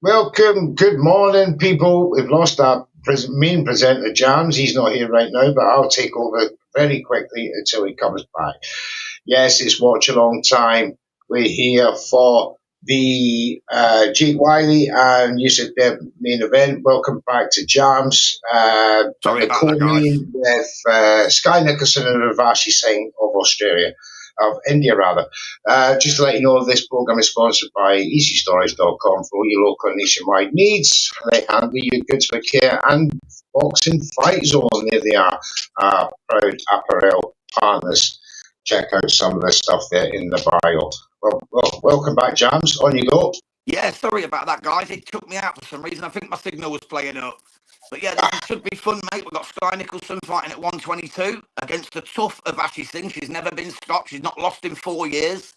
Welcome, good morning, people. We've lost our main presenter, Jams. He's not here right now, but I'll take over very quickly until he comes back. Yes, it's watch along time. We're here for the Jake Whyllie and Youssef Dib main event. Welcome back to Jams. Sorry the about that, guys. co-main with Skye Nicolson and Urvashi Singh of Australia. Of India, rather. Just to let you know, this program is sponsored by EasyStorage.com for all your local and nationwide needs. They handle your goods with care and Boxing Fight Zone. There they are, proud apparel partners. Check out some of the stuff there in the bio. Well, welcome back, Jams. On you go. Yeah, sorry about that, guys. It took me out for some reason. I think my signal was playing up. But yeah, this should be fun, mate. We've got Skye Nicolson fighting at 122 against the tough Urvashi Singh. She's never been stopped. She's not lost in 4 years.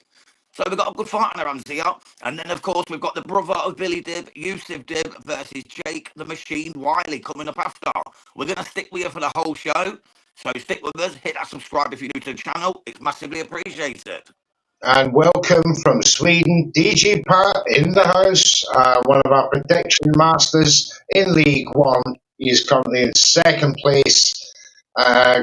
So we've got a good fight on our hands here. And then, of course, we've got the brother of Billy Dib, Youssef Dib, versus Jake the Machine Whyllie coming up after. We're going to stick with you for the whole show. So stick with us. Hit that subscribe if you're new to the channel. It's massively appreciated. And welcome from Sweden, DJ Pat in the house, one of our prediction masters in League One. He is currently in second place,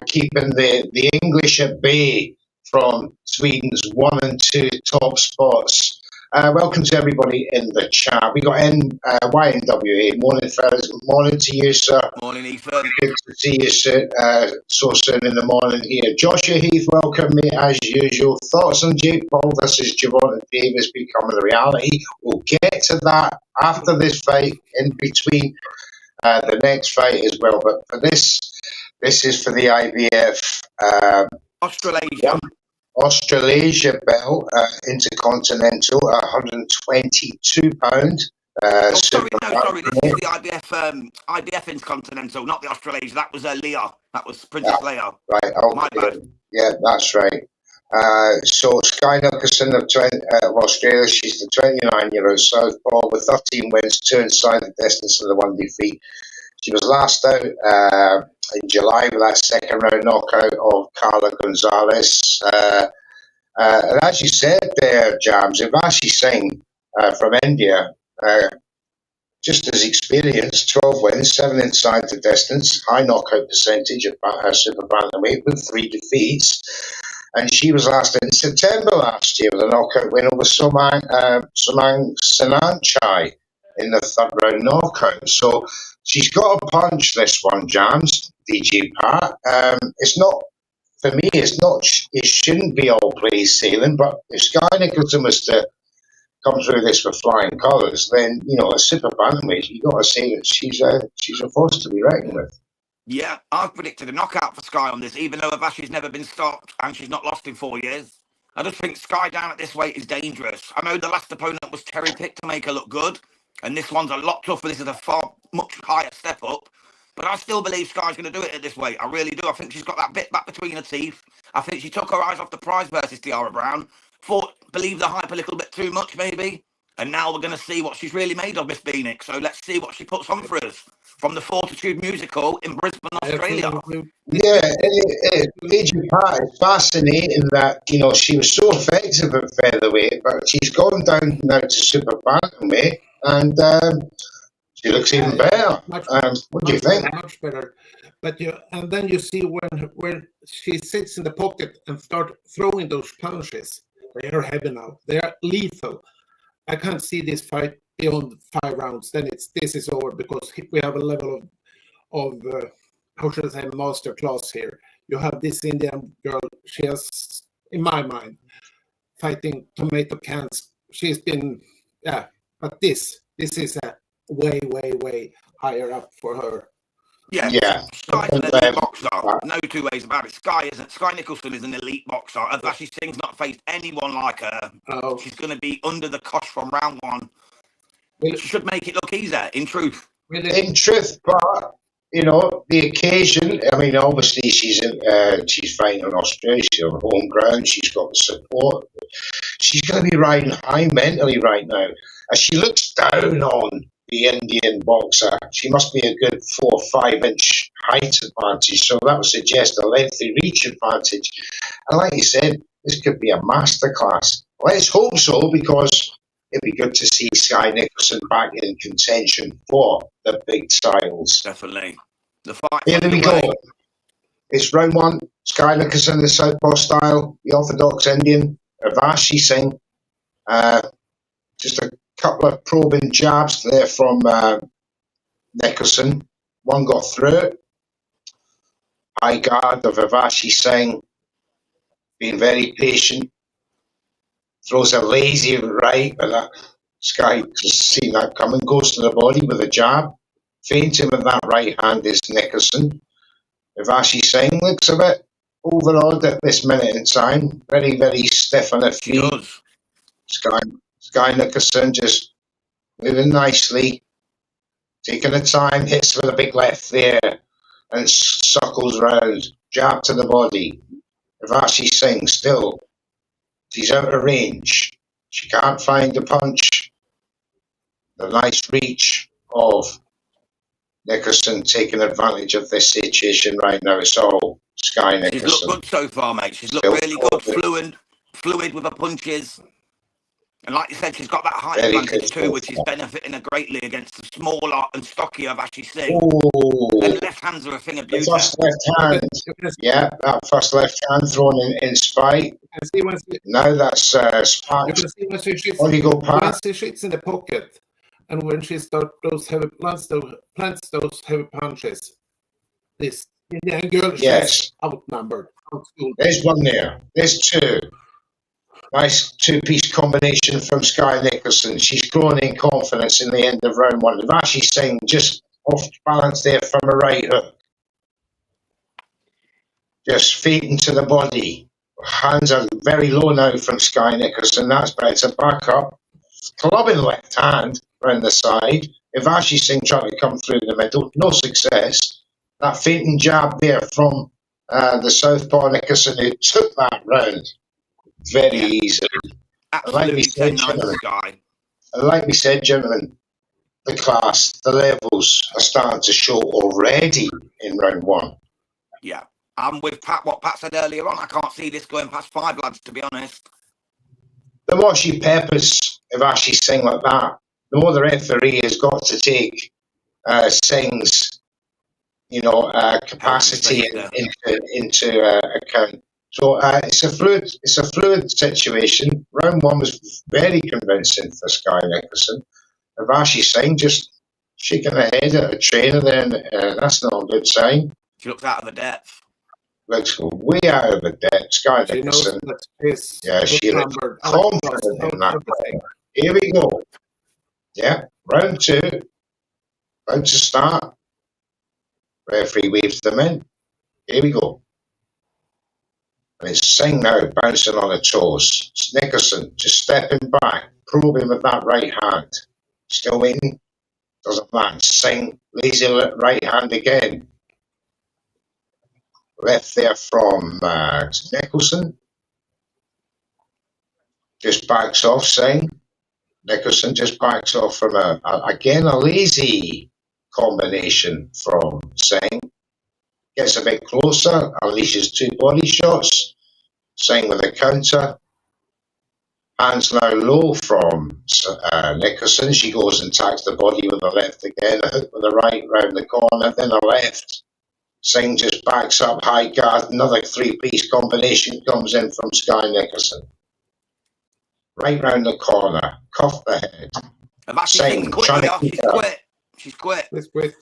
keeping the English at bay from Sweden's 1 and 2 top spots. Welcome to everybody in the chat. We got YNWA. Morning, fellas. Morning to you, sir. Morning, Ethan. Good to see you so soon in the morning here. Joshua Heath, welcome, mate, as usual. Thoughts on Jake Paul versus Gervonta Davis becoming a reality? We'll get to that after this fight, in between the next fight as well. But for this is for the IBF Australasia belt, Intercontinental, £122. Sorry, this is the IBF Intercontinental, not the Australasia. That was Leah. That was Princess Leah. Right, my bad. Yeah, that's right. So Skye Nicolson of Australia, she's the 29-year-old southpaw with 13 wins, 2 inside the distance and the 1 defeat. She was last out in July with that second round knockout of Carla Gonzalez. And as you said there, Jams, Urvashi Singh from India, just as experienced, 12 wins, 7 inside the distance, high knockout percentage at super bantamweight with 3 defeats. And she was last in September last year with a knockout win over Somang Sananchai in the 3rd round knockout. So she's got a punch, this one, Jams, DJ Pat. It's not, for me, it shouldn't be all praise sailing, but if Skye Nicolson was to come through this with flying colours, then, a super bantamweight, you've got to say that she's a force to be reckoned with. Yeah, I've predicted a knockout for Skye on this, even though Urvashi's never been stopped and she's not lost in 4 years. I just think Skye down at this weight is dangerous. I know the last opponent was cherry-picked to make her look good, and this one's a lot tougher. This is a much higher step up. But I still believe Skye's going to do it at this weight. I really do. I think she's got that bit back between her teeth. I think she took her eyes off the prize versus Tiara Brown. Believed the hype a little bit too much, maybe. And now we're going to see what she's really made of, Miss Phoenix. So let's see what she puts on for us from the Fortitude Musical in Brisbane, Australia. Yeah, Agent Pat, it's fascinating that, she was so effective at featherweight, but she's gone down now to super bantamweight, and she looks even better. What do you think? Much better. But and then you see when she sits in the pocket and start throwing those punches, they are heavy now. They are lethal. I can't see this fight beyond 5 rounds. Then this is over, because we have a level of how should I say, master class here. You have this Indian girl. She has, in my mind, fighting tomato cans. She's been, but this is a way higher up for her. Yeah. Skye's an elite boxer. No two ways about it. Skye Nicolson is an elite boxer. Urvashi Singh's not faced anyone like her. She's going to be under the cosh from round 1. She should make it look easier, in truth. In truth, but, the occasion, obviously she's fighting on Australia, she's on home ground, she's got the support. She's going to be riding high mentally right now. As she looks down on the Indian boxer, she must be a good 4 or 5 inch height advantage, so that would suggest a lengthy reach advantage. And like you said, this could be a masterclass. Let's hope so, because it'd be good to see Skye Nicolson back in contention for the big titles. Definitely. The fight. Here we go. It's round one. Skye Nicolson, the southpaw style, the orthodox Indian, Urvashi Singh. Just a couple of probing jabs there from Nicolson. One got through. High guard of Urvashi Singh, being very patient. Throws a lazy right, but that Skye just seen that coming, goes to the body with a jab. Feinting with that right hand is Nicolson. Urvashi Singh looks a bit overawed at this minute in time. Very, very stiff on her feet. Skye Nicolson just moving nicely, taking the time, hits with a big left there, and suckles round. Jab to the body. Urvashi Singh still, she's out of range. She can't find the punch. The nice reach of Nicolson taking advantage of this situation right now. It's all Skye Nicolson. She's looked good so far, mate. She's looked really good, fluid with her punches. And like you said, she's got that height advantage too, which is benefiting her greatly against the smaller and stockier Urvashi Singh. And left hands are a thing of beauty. First left hand, yeah, that first left hand thrown in spite. Now that's Sparks. You can see when she shoots, On you go, Pat. when she shoots in the pocket, and when she starts plants those heavy punches, this Indian girl, she's outnumbered. There's one there. There's two. Nice two-piece combination from Skye Nicolson. She's growing in confidence in the end of round one. Urvashi Singh just off balance there from a right hook. Just feet into the body. Hands are very low now from Skye Nicolson. That's better. Back up. Clubbing left hand round the side. Urvashi Singh trying to come through the middle. No success. That fainting jab there from the southpaw Nicolson, who took that round very easily. Absolutely, like we said, gentlemen, the class, the levels are starting to show already in round one. Yeah, I'm with Pat. What Pat said earlier on, I can't see this going past 5, lads, to be honest. The more she peppers Urvashi Singh like that, the more the referee has got to take Singh's, capacity into account. So it's a fluid situation. Round one was very convincing for Skye Nicolson. Urvashi Singh just shaking her head at a trainer there, and that's not a good sign. She looks out of the depth. Looks way out of the depth. Skye Nicolson. She looks confident in that play. Here we go. Yeah, round two. About to start. Referee waves them in. Here we go. And it's Singh now bouncing on her toes. It's Nicolson just stepping back, probing with that right hand. Still waiting. Doesn't land. Singh, lazy right hand again. Left there from Nicolson. Just backs off Singh. Nicolson just backs off from a lazy combination from Singh. Gets a bit closer, unleashes two body shots. Singh with a counter. Hands now low from Nicolson. She goes and tags the body with the left again. A hook with the right round the corner, then a left. Singh just backs up, high guard. Another three-piece combination comes in from Skye Nicolson. Right round the corner, cuff the head. Singh trying to keep her. She's quit. Let's quit.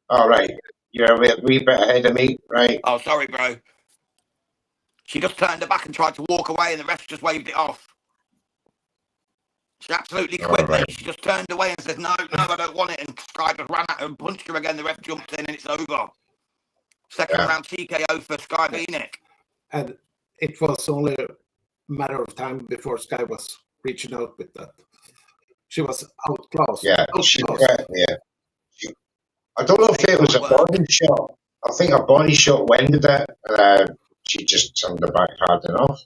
All right. You're a wee bit ahead of me, right? Oh, sorry, bro. She just turned her back and tried to walk away, and the ref just waved it off. She absolutely quit, mate. She just turned away and said, no, I don't want it. And Skye just ran at her and punched her again. The ref jumped in, and it's over. Second round TKO for Skye Nicolson. And it was only a matter of time before Skye was reaching out with that. She was outclassed. Yeah, I don't know if it was a body shot. I think a body shot winded it. She just turned her back hard enough.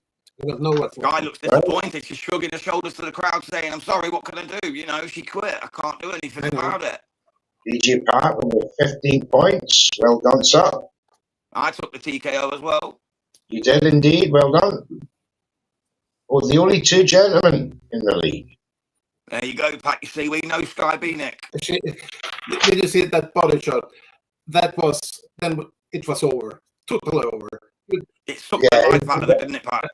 Skye looks disappointed. She's shrugging her shoulders to the crowd, saying, I'm sorry, what can I do? She quit. I can't do anything about it. DJ Pat with 15 points. Well done, sir. I took the TKO as well. You did indeed. Well done. Oh, the only two gentlemen in the league. There you go, Pat. You see, we know Skye B, Nick. Did you see that body shot? That was, then it was over. Totally over. It sucked the life out of it, didn't it, Pat?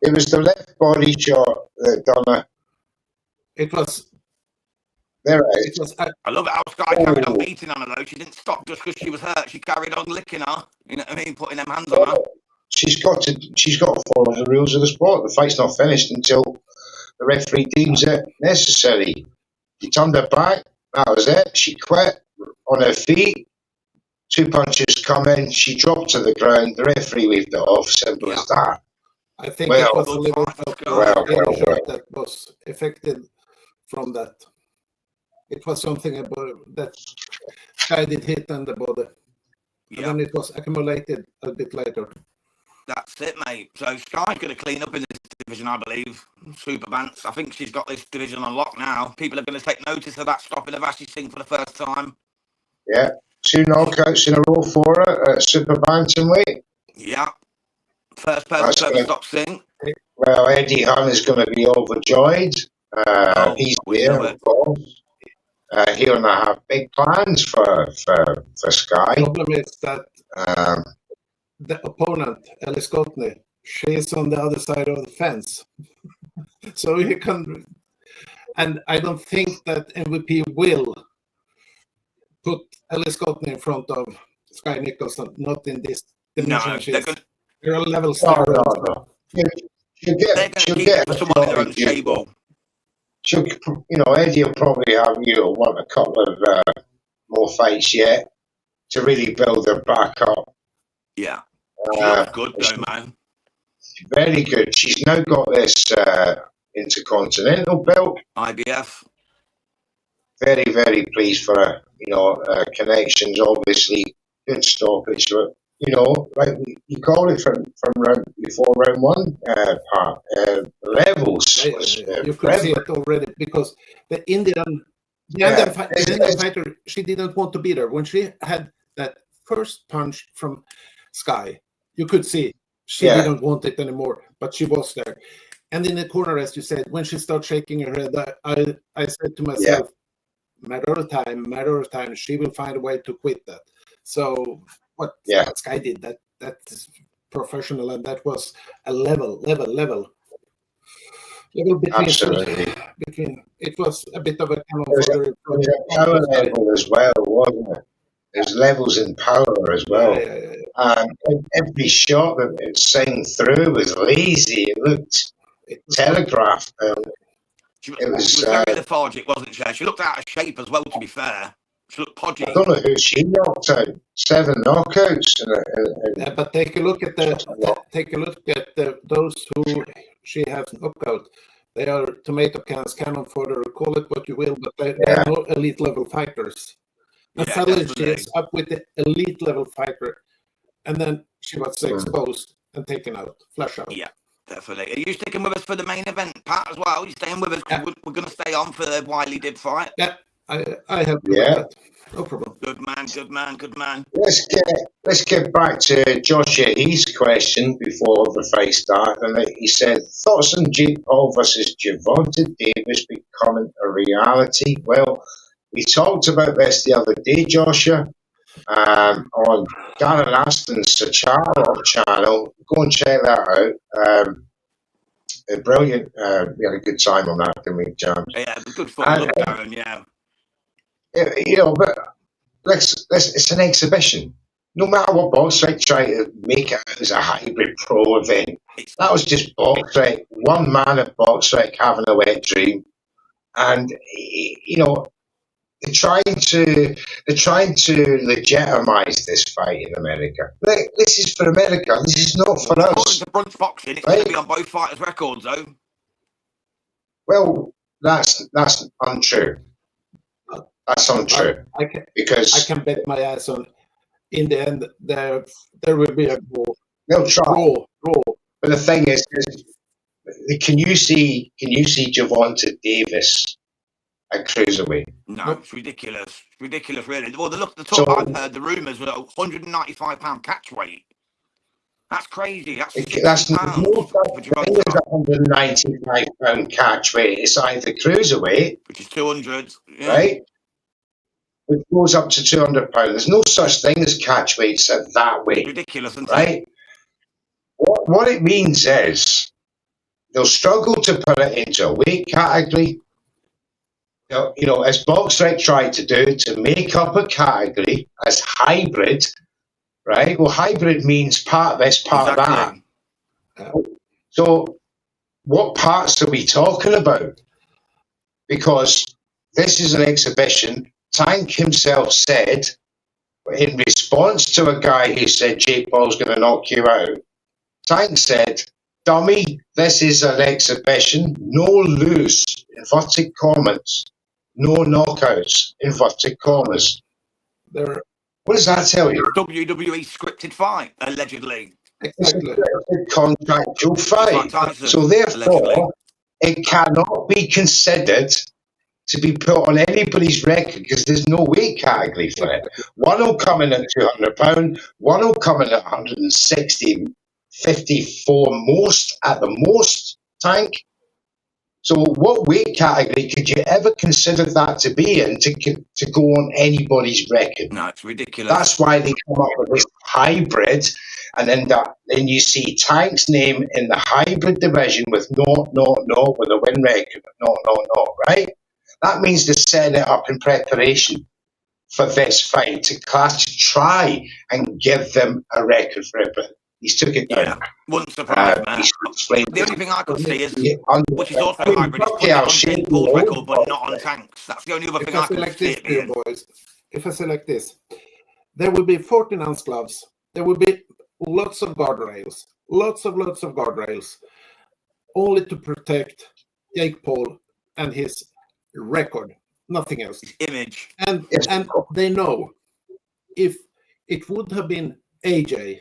It was the left body shot that done it. Was. There it was. I love how Skye carried on beating on her, though. She didn't stop just because she was hurt. She carried on licking her. You know what I mean? Putting them hands on her. She's got to follow the rules of the sport. The fight's not finished until the referee deems it necessary. She turned her back. That was it. She quit on her feet. 2 punches come in. She dropped to the ground. The referee waved it off. Simple as that. I think it was a liver shot that was affected from that. It was something about that Skye did hit on the body. And then it was accumulated a bit later. That's it, mate. So Skye's going to clean up in this division, I believe. Super Bants. I think she's got this division on lock now. People are going to take notice of that stopping Urvashi Singh for the first time. Yeah. 2 knockouts in a row for her at Super Bantamweight. Yeah. First person to ever stop Singh. Well, Eddie Hunt is going to be overjoyed. He's there, of course. He'll not have big plans for Skye. The problem is that the opponent, Ellie Scotney, she's on the other side of the fence. So you can, and I don't think that MVP will put Ellie Scotney in front of Skye Nicolson, not in this dimension. No, they're a level star. No. She'll get someone in their own table. She'll, Eddie will probably have, want a couple of more fights yet to really build her back up. Yeah. She looks good though, man. Very good. She's now got this intercontinental belt. IBF. Very, very pleased for her. Connections, obviously, good stoppage. But, like you called it from before round one, Pat. Levels. You could see it already because the Indian fighter, she didn't want to beat her. When she had that first punch from Skye, you could see she didn't want it anymore, but she was there. And in the corner, as you said, when she started shaking her head, I said to myself, matter of time, she will find a way to quit that. So what Skye did, that is professional, and that was a level between. Absolutely. It was a bit of a kind of a power level as well, wasn't it? There's levels in power as well. Every shot that Singh threw was lazy. It looked telegraphed. She was very lethargic, wasn't she? She looked out of shape as well, to be fair. She looked podgy. I don't know who she knocked out. 7 knockouts. But take a look at those who she has knocked out. They are tomato cans, cannon fodder, call it what you will, but they are no elite level fighters. And suddenly she is up with the elite level fighter, and then she was exposed and taken out, flash out. Yeah, definitely. Are you sticking with us for the main event, Pat, as well? You staying with us? Yeah. We're going to stay on for the Wyllie Dib fight. Yeah, I have that. No problem. Good man. Let's get back to Joshua Heath's question before the fight started. And he said, thoughts on Jake Paul versus Gervonta Davis becoming a reality? Well, we talked about this the other day, Joshua, on Darren Aston's Charlotte channel. Go and check that out. Brilliant. We had a good time on that, didn't we, James? Yeah, good fun. Look, Darren, yeah. But it's an exhibition. No matter what BoxRec try to make it as a hybrid pro event, that was just BoxRec, one man at BoxRec having a wet dream, and they're trying to legitimize this fight in America. This is for America. This is not for us. According to Brunch Boxing, it's going to be on both fighters' records, though. Well, that's untrue. That's untrue. Because I can bet my ass on. In the end, there will be a draw. They'll try. Draw. But the thing is, can you see Gervonta Davis at cruiserweight? No, it's ridiculous. Ridiculous, really. Well, the talk I've heard, the rumours were £195 catch weight. That's crazy. That's That's £60 no for such thing as £195 catch weight. It's either cruiserweight, which is 200. Yeah. right? Which goes up to £200. There's no such thing as catch weights at that weight. Ridiculous, isn't right? it? What it means is they'll struggle to put it into a weight category. You know, as BoxRec tried to do, to make up a category as hybrid, right? Well, hybrid means part of this, part of that. So what parts are we talking about? Because this is an exhibition. Tank himself said, in response to a guy who said, Jake Paul's going to knock you out, Tank said, dummy, this is an exhibition. No loose, inverted commas. No knockouts, inverted commas. What does that tell you? WWE scripted fight, allegedly. Exactly. It's a contractual fight. Tyson, so therefore, allegedly. it cannot be considered to be put on anybody's record because there's no weight category for it. One will come in at £200, one will come in at 160, 54 most, at the most, Tank. So what weight category could you ever consider that to be in to go on anybody's record? No, it's ridiculous. That's why they come up with this hybrid, and then you see Tank's name in the hybrid division with no, with a win record, no, right? That means they're setting it up in preparation for this fight to try and give them a record for it, but he's took it down. Yeah, wouldn't surprise me. The only thing I could see is, which is also hybrid, is putting it on Jake Paul's record, but not on Tank's. That's the only other thing I could see it being. Boys, if I say like this, there will be 14-ounce gloves. There will be lots of guardrails, lots of guardrails, only to protect Jake Paul and his record, nothing else. His image. And they know if it would have been AJ,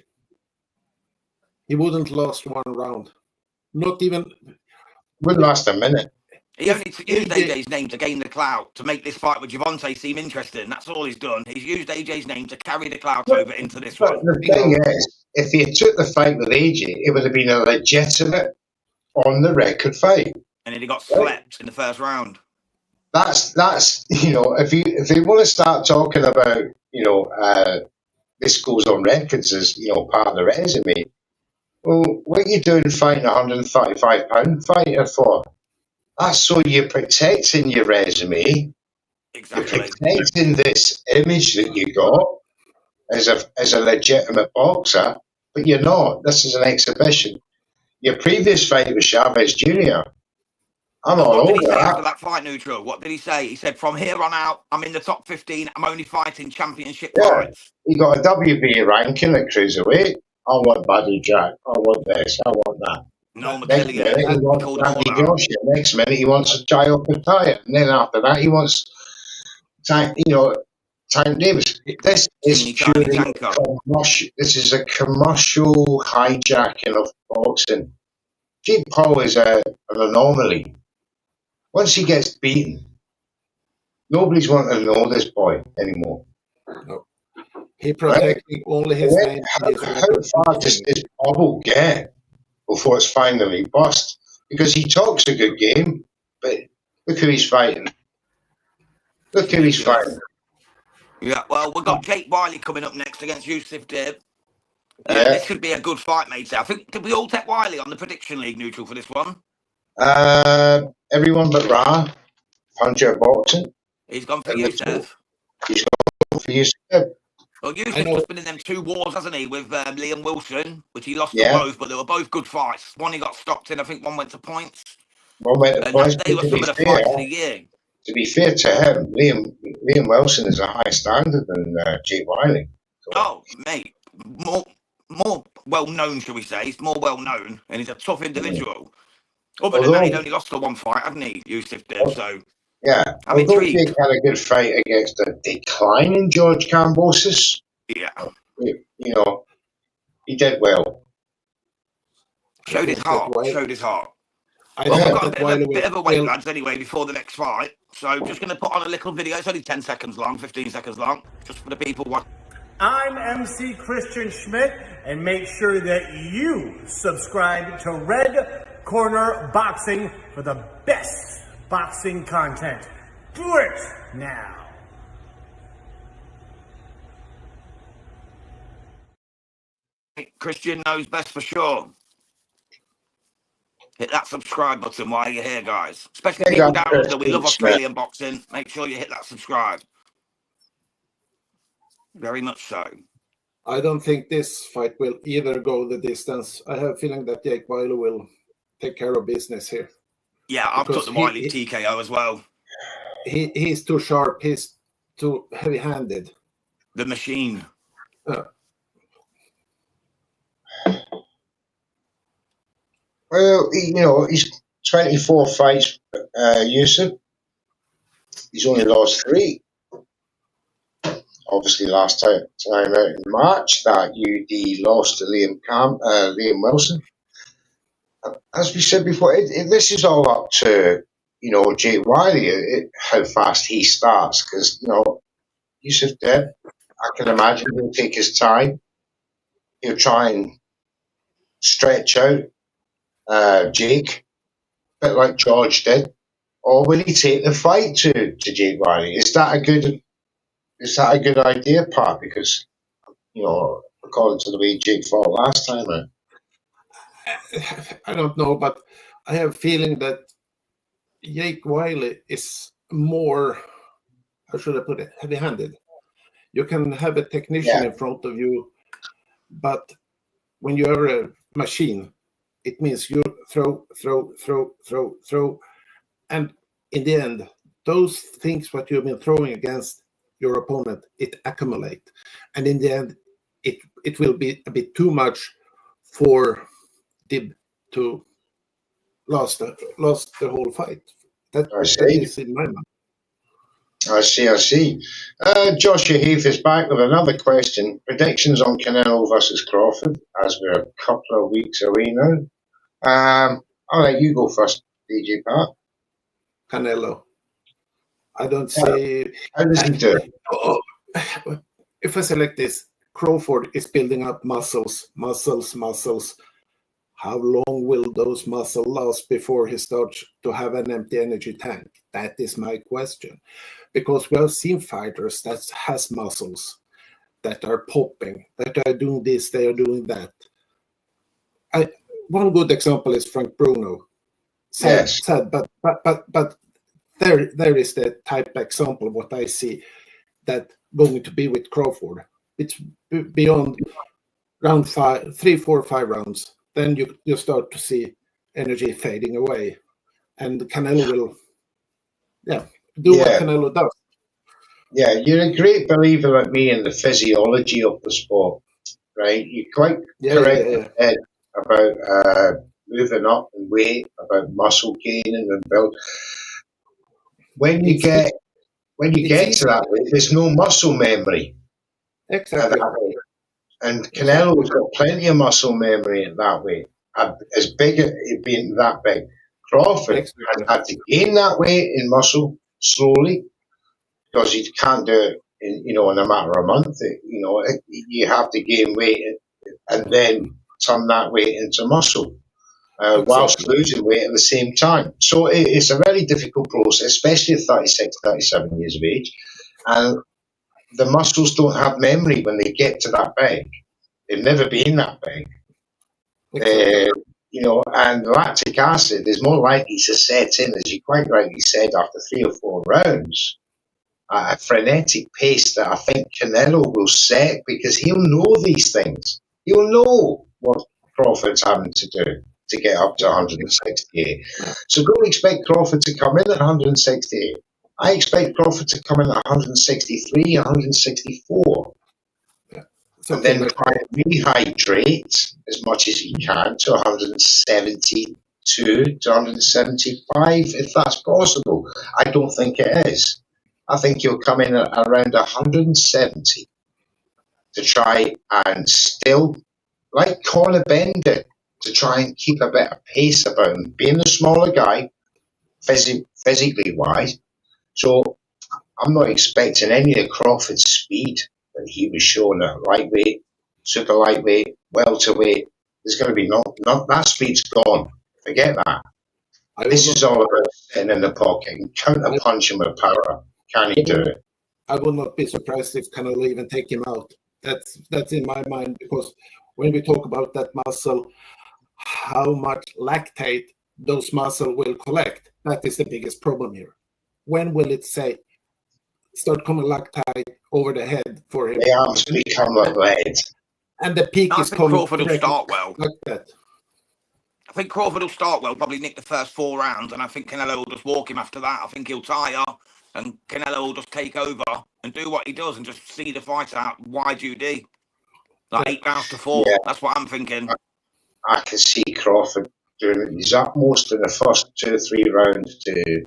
he wouldn't last one round. Not even. Wouldn't last a minute. He only used AJ's name to gain the clout, to make this fight with Gervonta seem interesting. That's all he's done. He's used AJ's name to carry the clout over into this one. The thing is, if he had took the fight with AJ, it would have been a legitimate, on the record fight. And then he got slept in the first round. That's you know, if they want to start talking about, you know, this goes on records as, you know, part of the resume. Well, what are you doing fighting a £135 fighter for? That's so you're protecting your resume. Exactly. You're protecting this image that you got as a legitimate boxer, but you're not. This is an exhibition. Your previous fight was Chavez Jr. I'm all over that. After that fight, Neutral, what did he say? He said, from here on out, I'm in the top 15. I'm only fighting championship fights. He got a WBA ranking at cruiserweight. I want Buddy Jack. I want this. I want that. No, Next minute, he wants Andy Joshua. Next minute, he wants Jayo Pataya. And then after that, he wants Tank Davis. This is purely commercial. This is a commercial hijacking of boxing. Jake Paul is an anomaly. Once he gets beaten, nobody's wanting to know this boy anymore. No. He protecting only his name. How far does this bubble get before it's finally bust? Because he talks a good game, but look who he's fighting. Look who he's fighting. Yeah, well, we've got Jake Whyllie coming up next against Youssef Dib. This could be a good fight, mate. I think, did we all take Wyllie on the prediction league, Neutral, for this one? Everyone but Ra. Puncher Boxing. He's gone for Youssef. He's gone for Youssef. Well, Youssef's just been in them two wars, hasn't he, with Liam Wilson, which he lost to both, but they were both good fights. One he got stopped in, I think one went to points. One went to points. They were some of the fights of the year. To be fair to him, Liam Wilson is a high standard than Jake Whyllie. So. Oh, mate. More well-known, shall we say. He's more well-known, and he's a tough individual. Other than that, he'd only lost the one fight, hadn't he, Youssef Dib? So, yeah. Although Jake had a good fight against a declining George Kambosos. Yeah. You know, he did well. Showed his heart. Showed his heart. We've got a bit of a wait, lads, anyway, before the next fight. So, just going to put on a little video. It's only 10 seconds long, 15 seconds long, just for the people watching. I'm MC Christian Schmidt, and make sure that you subscribe to Red Corner Boxing for the best boxing content. Do it now. Christian knows best for sure. Hit that subscribe button while you're here, guys. Especially people down under. We love Australian boxing. Make sure you hit that subscribe. Very much so. I don't think this fight will either go the distance. I have a feeling that Jake Whyllie will take care of business here. Yeah, I've took the Wyllie TKO as well. He's too sharp. He's too heavy-handed. The machine. Well, he's 24 fights, Youssef. He's only lost 3. Obviously, last time out in March, that UD lost to Liam Wilson. As we said before, this is all up to, Jake Whyllie, how fast he starts. Because, Youssef Dib, I can imagine he'll take his time. He'll try and stretch out Jake, a bit like George did. Or will he take the fight to Jake Whyllie? Is that a good idea, Pat? Because, according to the way Jake fought last time out. I don't know, but I have a feeling that Jake Whyllie is more, how should I put it, heavy-handed. You can have a technician in front of you, but when you are a machine, it means you throw. And in the end, those things what you've been throwing against your opponent, it accumulate. And in the end, it will be a bit too much for Dib to lost the whole fight. That is in my mind. I see. Joshua Heath is back with another question. Predictions on Canelo versus Crawford, as we're a couple of weeks away now. I'll let you go first, DJ Pat. Canelo. I don't say. How does he do? If I select this, Crawford is building up muscles. How long will those muscles last before he starts to have an empty energy tank? That is my question. Because we have seen fighters that has muscles that are popping, that are doing this, they are doing that. One good example is Frank Bruno. Sad, but there is the type example of what I see that going to be with Crawford. It's beyond round 5, 3, 4, 5 rounds. Then you start to see energy fading away, and Canelo will, do what Canelo does. Yeah, you're a great believer like me in the physiology of the sport, right? You're quite correct about moving up in weight, about muscle gaining and build. When you get to that weight, there's no muscle memory. Exactly. And Canelo's got plenty of muscle memory at that weight. As big as it being that big. Crawford has had to gain that weight in muscle slowly, because you can't do it in a matter of a month. You have to gain weight and then turn that weight into muscle, whilst losing weight at the same time. So it's a very difficult process, especially at 36, 37 years of age. And the muscles don't have memory when they get to that big. They've never been that big. And lactic acid is more likely to set in, as you quite rightly said, after 3 or 4 rounds, at a frenetic pace that I think Canelo will set, because he'll know these things. He'll know what Crawford's having to do to get up to 168. So don't expect Crawford to come in at 168. I expect Crawford to come in at 163, 164. And then try and rehydrate as much as he can to 172 to 175, if that's possible. I don't think it is. I think he'll come in at around 170 to try and still, like Conor Ben did, to try and keep a bit of pace about him, being a smaller guy, physically wise. So I'm not expecting any of Crawford's speed that he was shown at lightweight, super lightweight, welterweight. There's going to be not that speed's gone. Forget that. This is all about sitting in the pocket and counter punching with power. Can he do it? I will not be surprised if Canelo even take him out. That's in my mind, because when we talk about that muscle, how much lactate those muscle will collect, that is the biggest problem here. When will it start coming lactate over the head for him? The arms become like lead. And the peak is coming. Crawford will start well. Like that. I think Crawford will start well, probably nick the first 4 rounds, and I think Canelo will just walk him after that. I think he'll tire, and Canelo will just take over and do what he does and just see the fight out YGD. Like 8 rounds to 4. Yeah. That's what I'm thinking. I can see Crawford doing his utmost in the first 2 or 3 rounds to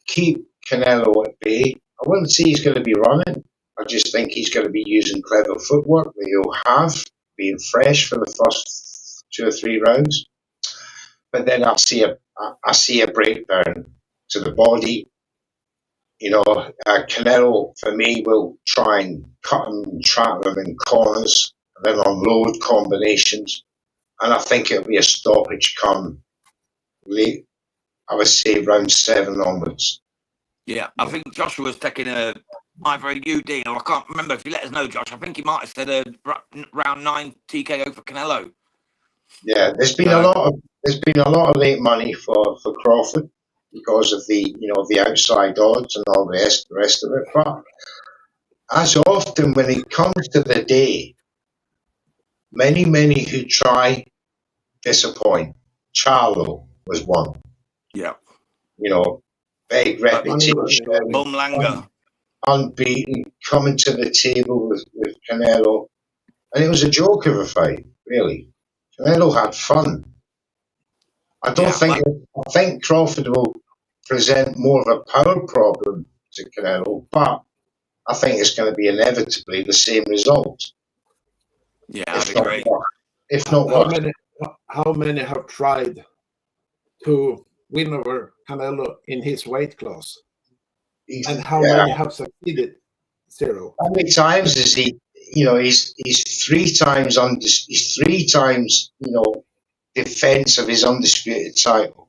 keep Canelo at bay. I wouldn't say he's going to be running. I just think he's going to be using clever footwork that he'll have, being fresh for the first 2 or 3 rounds. But then I see a breakdown to the body. Canelo, for me, will try and cut him and trap him in corners, and then unload combinations. And I think it'll be a stoppage come late, I would say round 7 onwards. Yeah, I think Joshua's taking either a UD, or I can't remember. If you let us know, Josh, I think he might have said a round 9 TKO for Canelo. Yeah, there's been a lot of late money for Crawford because of the outside odds and all the rest of it. But as often when it comes to the day, many who try disappoint. Charlo was one. Yeah. Big reputation. Bumlanger. Unbeaten, coming to the table with Canelo. And it was a joke of a fight, really. Canelo had fun. I think Crawford will present more of a power problem to Canelo, but I think it's going to be inevitably the same result. Yeah, I'd agree. If not worse. How many have tried to win over Canelo in his weight class? And how many have succeeded? 0. How many times is he? He's 3 times he's 3 times defense of his undisputed title.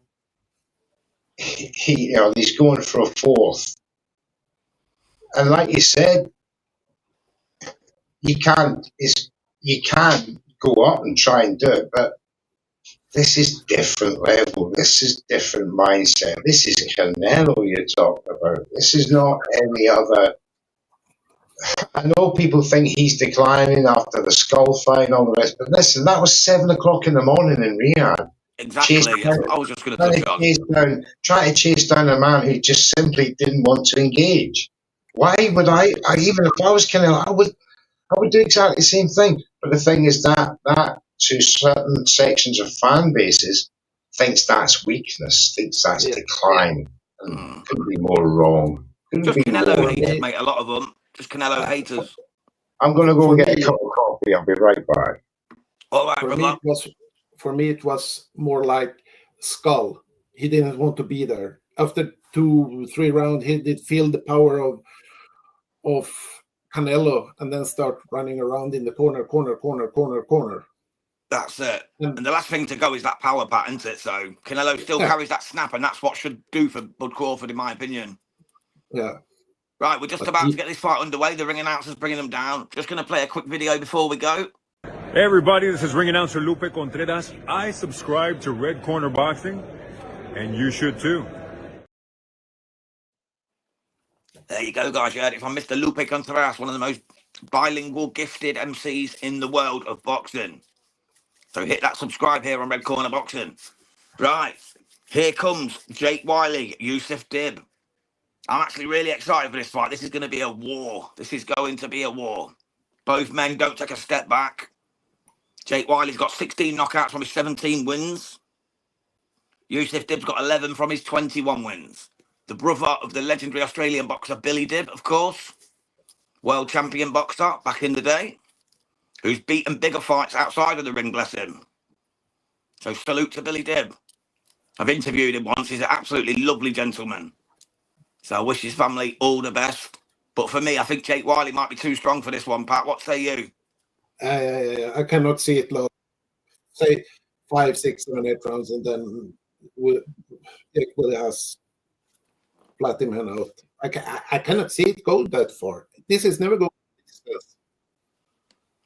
He's going for a 4th, and like you said, you can't go up and try and do it, but this is different level. This is different mindset. This is Canelo you're talking about. This is not any other. I know people think he's declining after the skull fight and all the rest, but listen, that was 7 o'clock in the morning in Riyadh. Exactly. I was just going to touch on. Try to chase down a man who just simply didn't want to engage. Why would I even if I was Canelo, I would do exactly the same thing. But the thing is that to certain sections of fan bases thinks that's weakness, thinks that's decline, and couldn't be more wrong. Just Canelo haters, mate. A lot of them. Just Canelo haters. I'm going to go and get a cup of coffee. I'll be right back. All right, for me, it was more like Skull. He didn't want to be there. After 2-3 rounds, he did feel the power of Canelo, and then start running around in the corner. That's it. And the last thing to go is that power bat, isn't it? So Canelo still carries that snap, and that's what should do for Bud Crawford, in my opinion. Yeah. Right, we're just about to get this fight underway. The ring announcer's bringing them down. Just going to play a quick video before we go. Hey everybody, this is ring announcer Lupe Contreras. I subscribe to Red Corner Boxing, and you should too. There you go, guys. You heard it from Mr. Lupe Contreras, one of the most bilingual, gifted MCs in the world of boxing. So hit that subscribe here on Red Corner Boxing. Right, here comes Jake Whyllie, Youssef Dib. I'm actually really excited for this fight. This is going to be a war. This is going to be a war. Both men don't take a step back. Jake Whylie's got 16 knockouts from his 17 wins. Youssef Dib's got 11 from his 21 wins. The brother of the legendary Australian boxer Billy Dib, of course. World champion boxer back in the day. Who's beaten bigger fights outside of the ring, bless him. So salute to Billy Dib. I've interviewed him once. He's an absolutely lovely gentleman. So I wish his family all the best. But for me, I think Jake Whyllie might be too strong for this one, Pat. What say you? I cannot see it long. Say 5, 6, 7, 8 rounds, and then Jake Whyllie has flat him out. I cannot see it go that far. This is never going to discuss.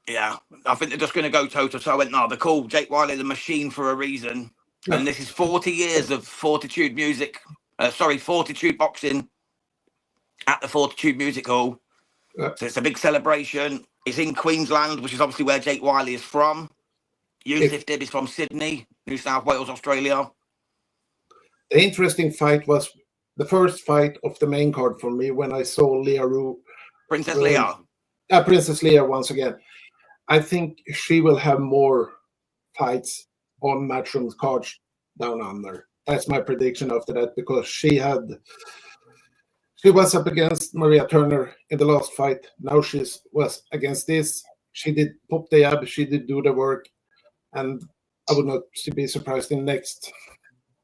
Yeah, I think they're just going to go toe-to-toe. No, they call Jake Whyllie the machine for a reason. And this is 40 years of Fortitude Fortitude Boxing at the Fortitude Music Hall. So it's a big celebration. It's in Queensland, which is obviously where Jake Whyllie is from. Youssef Dib is from Sydney, New South Wales, Australia. The interesting fight was the first fight of the main card for me when I saw Princess Leia. Princess Leia once again. I think she will have more fights on Matchroom cards down under. That's my prediction after that, because she was up against Maria Turner in the last fight. Now she was against this. She did pop the jab. She did do the work. And I would not be surprised in next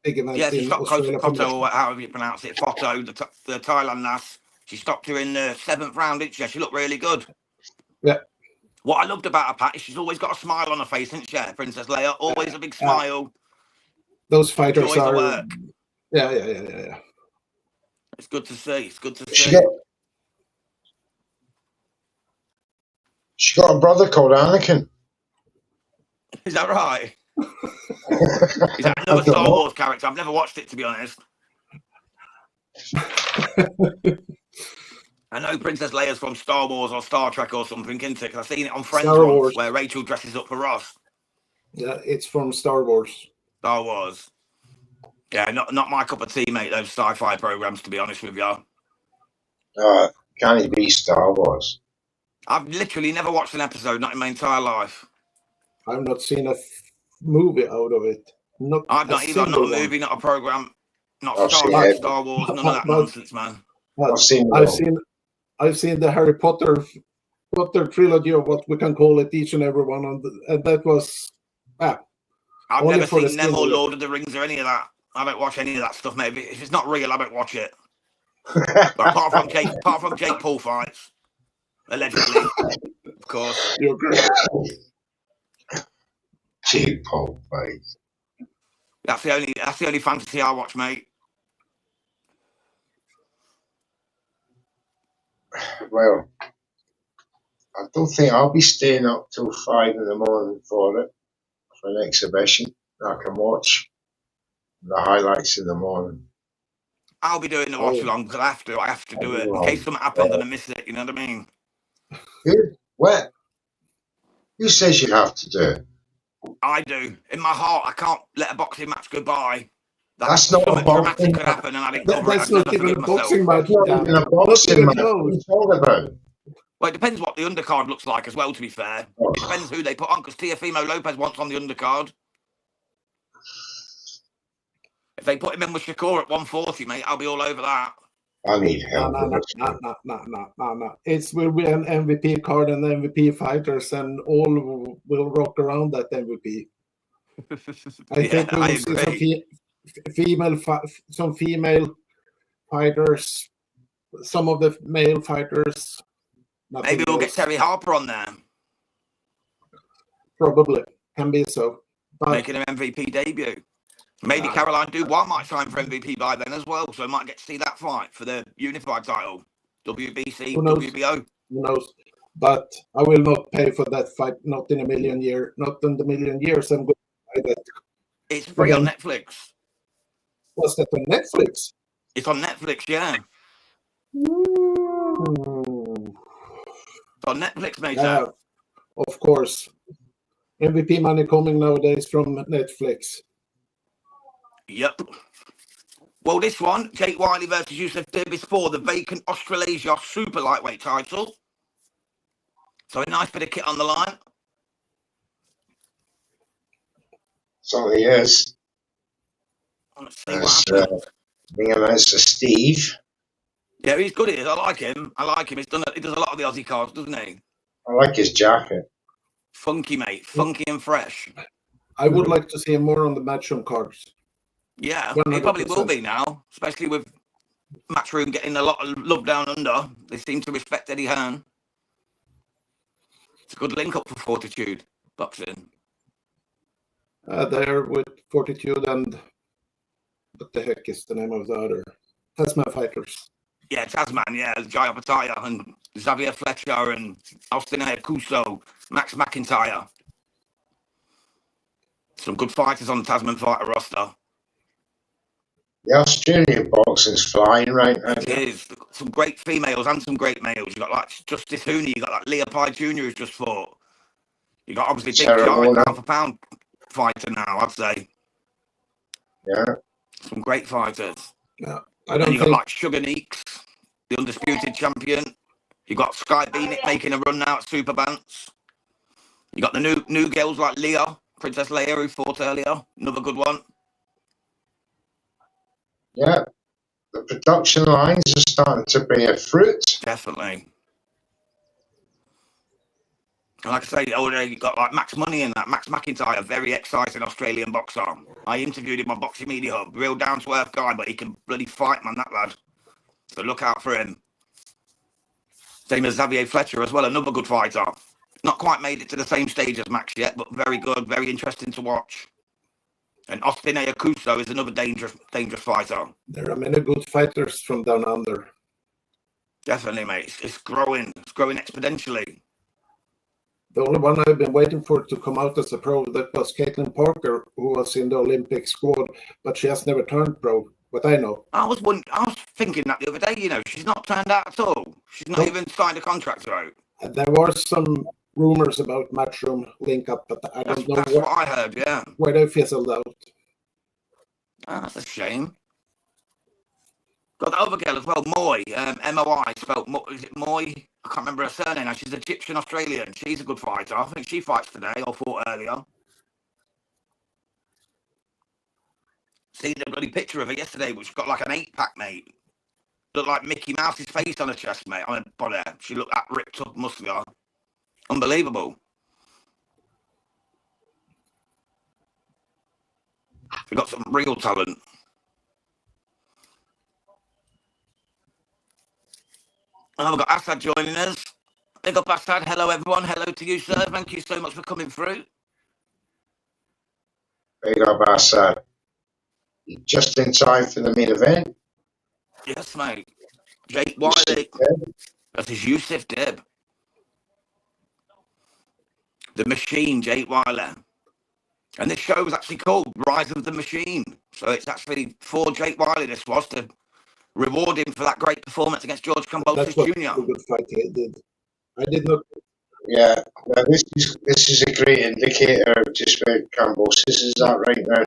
big event. Yeah, she stopped Koto, or however you pronounce it, Foto, the Thailand lass. She stopped her in the 7th round, didn't she? She looked really good. Yeah. What I loved about her, Pat, is she's always got a smile on her face, isn't she, Princess Leia? Always a big smile. Those fighters enjoys are... the work. Yeah. It's good to see. It's good to see. She got a brother called Anakin. Is that right? Is that another Star Wars character? I've never watched it, to be honest. I know Princess Leia's from Star Wars or Star Trek or something, isn't it? Because I've seen it on Friends once, where Rachel dresses up for Ross. Yeah, it's from Star Wars. Star Wars. Yeah, not my cup of tea, mate, those sci-fi programs, to be honest with you. Can it be Star Wars? I've literally never watched an episode, not in my entire life. I've not seen a movie out of it. I've not either. Not a movie, not a program, not Star Wars, none of that nonsense, man. I've seen the Harry Potter trilogy, or what we can call it, each and every one, and that was I've never seen them or Lord of the Rings or any of that. I don't watch any of that stuff, mate. If it's not real, I don't watch it. But apart from Jake Paul fights, allegedly, of course. You're great. Jake Paul fights. That's the only fantasy I watch, mate. Well, I don't think I'll be staying up till 5 in the morning for an exhibition. I can watch the highlights in the morning. I'll be doing the watch along because I have to do it in case something happens and I miss it. You know what I mean? Good. What? Who says you have to do it? I do. In my heart, I can't let a boxing match go by. That's not a dramatic could happen, and I didn't cover it. That's not even a boxing match. Not even a boxing match. What are you talking about? Well, it depends what the undercard looks like as well, to be fair. It depends who they put on, because Teofimo Lopez wants on the undercard. If they put him in with Shakur at 140, mate, I'll be all over that. I need help. No. It will be an MVP card and MVP fighters, and all will rock around that MVP. I think we will see some female fighters, some of the male fighters. Maybe we'll get Terry Harper on there. Probably. Can be so. But making an MVP debut. Maybe Caroline Dubois might sign for MVP by then as well, so I might get to see that fight for the unified title. WBC, WBO. Who knows? But I will not pay for that fight, not in a million years. Not in the million years I'm going to buy that. It's free on Netflix. Was that on Netflix? It's on Netflix, yeah. It's on Netflix, mate. Of course. MVP money coming nowadays from Netflix. Yep. Well, this one, Jake Whyllie versus Youssef Dib, is for the vacant Australasia super lightweight title. So a nice bit of kit on the line. Certainly is. Let's see what happens. Being announced to Steve. Yeah, he's good. He is. I like him. He does a lot of the Aussie cards, doesn't he? I like his jacket. Funky, mate. Funky and fresh. I would like to see him more on the matchroom cards. Yeah, 100%. he probably will be now, especially with Matchroom getting a lot of love down under. They seem to respect Eddie Hearn. It's a good link up for Fortitude Boxing. There with Fortitude and what the heck is the name of the other Tasman fighters? Yeah, Tasman, yeah, Jai Opataya and Xavier Fletcher and Austin Ayakuso, Max McIntyre. Some good fighters on the Tasman fighter roster. The Australian boxing's flying right now. It is. Some great females and some great males. You got like Justice Hooney, you got like Leah Pye Jr. who's just fought. You got obviously Big Giant, pound for pound fighter now, I'd say. Yeah. Some great fighters. Yeah, I don't you got like Sugar Neeks, the undisputed champion. You got Sky Beanick making a run now at Super Bants. You got the new girls like Leah, Princess Leia, who fought earlier. Another good one. Yeah. The production lines are starting to bear fruit. Definitely. And like I say, you got like Max Money in that. Max McIntyre, a very exciting Australian boxer. I interviewed him on Boxing Media Hub. Real down-to-earth guy, but he can bloody fight, man, that lad. So look out for him. Same as Xavier Fletcher as well, another good fighter. Not quite made it to the same stage as Max yet, but very good, very interesting to watch. And Austin Ayakuso is another dangerous fighter. There are many good fighters from down under. Definitely, mate. It's growing. It's growing exponentially. The only one I've been waiting for to come out as a pro, that was Caitlin Parker, who was in the Olympic squad, but she has never turned pro, what I know. I was thinking that the other day, you know, she's not turned out at all. She's not even signed a contract out. There were some rumors about Matchroom link up, but I don't know what I heard, yeah. Where they fizzled out. That's a shame. Got the other girl as well, Moy, M-O-I, spelled, is it Moy? I can't remember her surname now. She's Egyptian-Australian. She's a good fighter. I think she fights today or fought earlier. Seen a bloody picture of her yesterday, which got like an 8-pack, mate. Looked like Mickey Mouse's face on her chest, mate. On her body. She looked that ripped up, muscular. Unbelievable. We've got some real talent. And we've got Assad joining us. Big up, Assad. Hello, everyone. Hello to you, sir. Thank you so much for coming through. Big up, Assad. Just in time for the main event. Yes, mate. Jake Whyllie versus Youssef Dib. The Machine, Jake Whyllie. And this show was actually called Rise of the Machine. So it's actually for Jake Whyllie, this was, to reward him for that great performance against George Kambosos Jr. A good fight he did. I did not. Yeah, now this is a great indicator of just where Kambosos is at right now.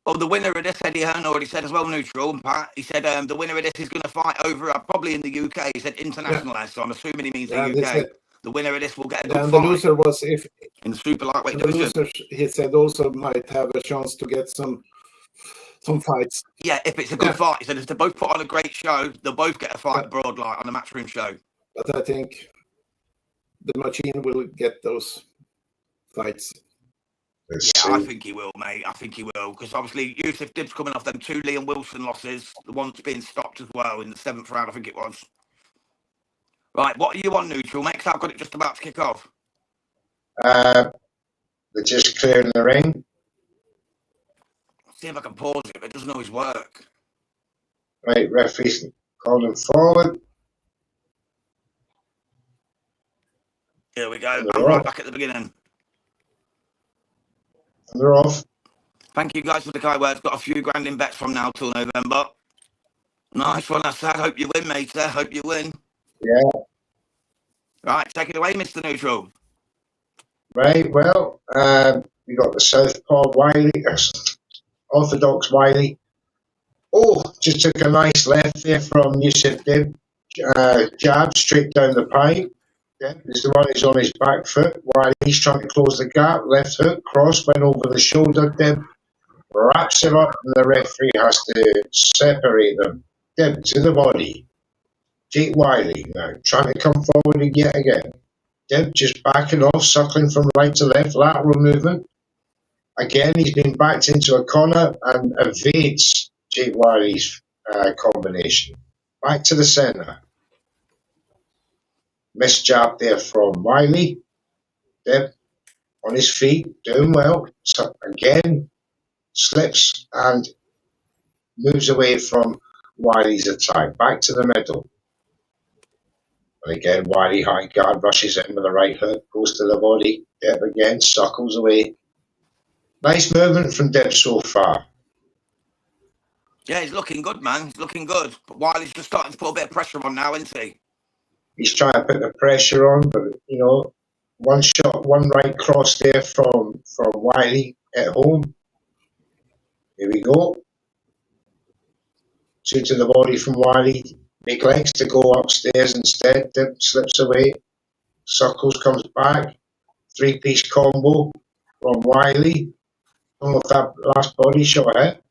Well, the winner of this, Eddie Hearn already said as well, neutral, and Pat, he said the winner of this is going to fight over, probably in the UK. He said internationalised, so I'm assuming he means the UK. The winner of this will get a good fight. And the loser was if in the super lightweight division. The loser, he said, also might have a chance to get some fights. Yeah, if it's a good fight. He said if they both put on a great show, they'll both get a fight abroad, like on the Matchroom show. But I think the Machine will get those fights. Yeah, I think he will, mate. I think he will. Because obviously, Youssef Dib's coming off them 2 Liam Wilson losses. The one's being stopped as well in the 7th round, I think it was. Right, what are you on, neutral, mate? Because I've got it just about to kick off. They're just clearing the ring. See if I can pause it, but it doesn't always work. Right, referee's calling forward. Here we go. I'm right back at the beginning. And they're off. Thank you guys for the kind words. Got a few grand in bets from now till November. Nice one, Assad. Hope you win, mate. Hope you win. Yeah. Right, take it away, Mr. Neutral. Right, well, we got the Southpaw Wyllie, Orthodox Wyllie. Oh, just took a nice left there from Youssef Dib. Jab straight down the pipe. Dib is the one who's on his back foot while he's trying to close the gap. Left hook, cross, went over the shoulder. Dib wraps him up, and the referee has to separate them. Dib to the body. Jake Whyllie now trying to come forward yet again. Dib just backing off, circling from right to left, lateral movement. Again, he's been backed into a corner and evades Jake Whylie's combination. Back to the centre. Missed jab there from Wyllie. Dib on his feet, doing well. So again, slips and moves away from Wyllie's attack. Back to the middle. And again, Wyllie high guard, rushes in with a right hook, goes to the body. Dib again, suckles away. Nice movement from Dib so far. Yeah, he's looking good, man. He's looking good. But Wyllie's just starting to put a bit of pressure on now, isn't he? He's trying to put the pressure on, but one shot, one right cross there from Wyllie at home. Here we go. Two to the body from Wyllie. Neglects to go upstairs instead. Dib slips away. Suckles comes back. Three-piece combo from Wyllie. I don't know if that last body shot hit.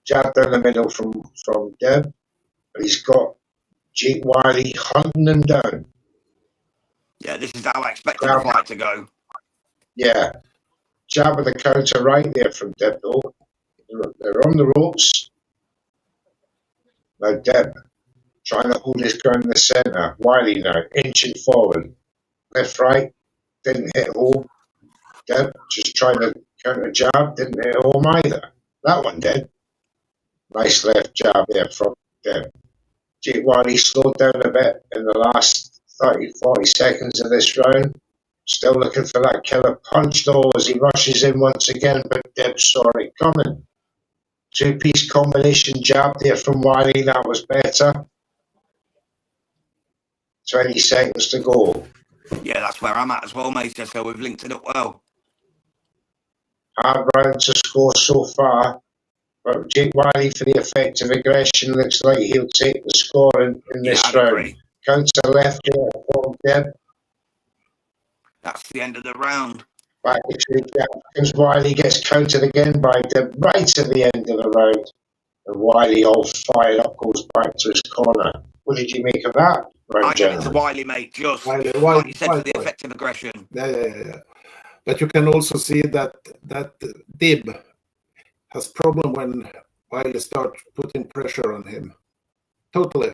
Jab down the middle from Dib. But he's got Jake Whyllie hunting him down. Yeah, this is how I expected the fight to go. Yeah. Jab with the counter right there from Dib, though. They're on the ropes. Now Dib trying to hold his ground in the centre. Wyllie now inching forward. Left, right. Didn't hit home. Dib just trying to counter jab. Didn't hit home either. That one did. Nice left jab there from Dib. Jake Whyllie slowed down a bit in the last 30-40 seconds of this round. Still looking for that killer punch though as he rushes in once again, but Dib saw it coming. Two-piece combination jab there from Wyllie, that was better. 20 seconds to go. Yeah, that's where I'm at as well, mate. So we've linked it up well. Hard round to score so far. But Jake Whyllie, for the effective aggression, looks like he'll take the score in this round. Agree. Counter left there from Dib. That's the end of the round. Back to James Wyllie gets countered again by Dib right at the end of the round. And Wyllie, all fired up, goes back to his corner. What did you make of that round, I give it to Wyllie, mate. Just like you said, for the effective aggression. Yeah. But you can also see that Dib has problem when Wyllie starts putting pressure on him. Totally.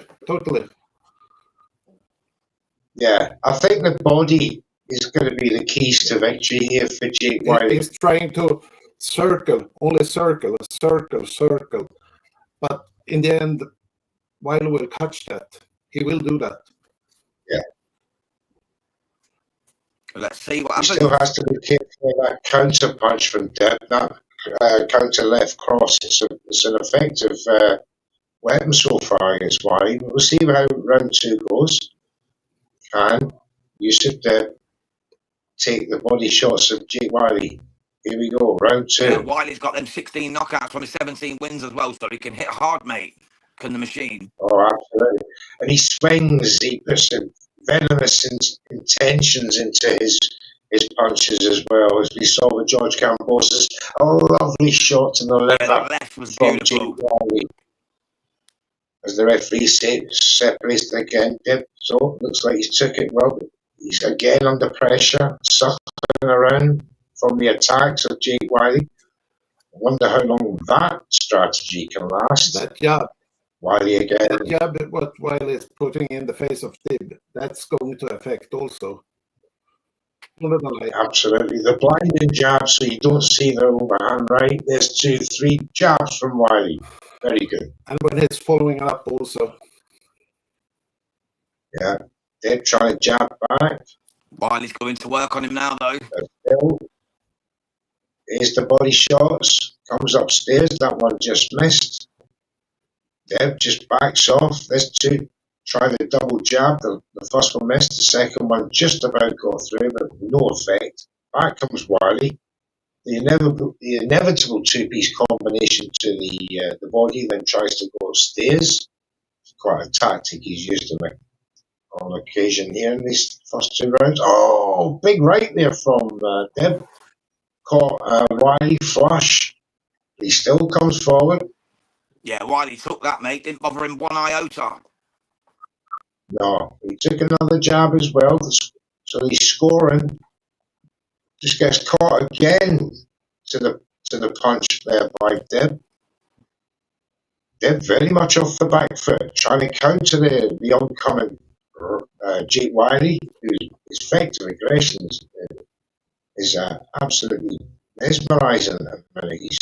Yeah, I think the body is going to be the keys to victory here for Jake Whyllie. He's trying to circle. But in the end, Wyllie will catch that. He will do that. Yeah. Let's see what He happens. still has to be careful of that counter punch from Dib, that counter left cross. It's an effective weapon so far against Wyllie. We'll see how round two goes. Can Youssef Dib take the body shots of Jake Whyllie? Here we go, round two. Yeah, Wyllie's got them 16 knockouts from his 17 wins as well, so he can hit hard, mate. Can the machine? Oh, absolutely. And he swings, he puts venomous intentions into his punches as well, as we saw with George Cambosa's lovely shot to the liver. Yeah, the left was beautiful. As the referee separates it again, Dib, so looks like he took it well, but he's again under pressure, sucking around from the attacks of Jake Whyllie. I wonder how long that strategy can last. That jab. Whyllie again. That jab, what Wyllie is putting in the face of Dib, that's going to affect also. Absolutely. The blinding jab, so you don't see the overhand, right? There's 2-3 jabs from Whyllie. Very good. And when he's following up also. Yeah. Dib trying to jab back. Wyllie's going to work on him now, though. Still. Here's the body shots. Comes upstairs. That one just missed. Dib just backs off. There's two. Try the double jab. The first one missed. The second one just about got through, but no effect. Back comes Whyllie. The inevitable two-piece combination to the body, then tries to go upstairs. It's quite a tactic he's used on occasion here in these first two rounds. Oh, big right there from Dib. Caught Whyllie flush. He still comes forward. Yeah, Wyllie took that, mate. Didn't bother him one iota. No, he took another jab as well, so he's scoring. Just gets caught again to the punch there by Dib. They're very much off the back foot, trying to counter the oncoming Jake Whyllie, whose effective aggression is absolutely mesmerising at the minute. He's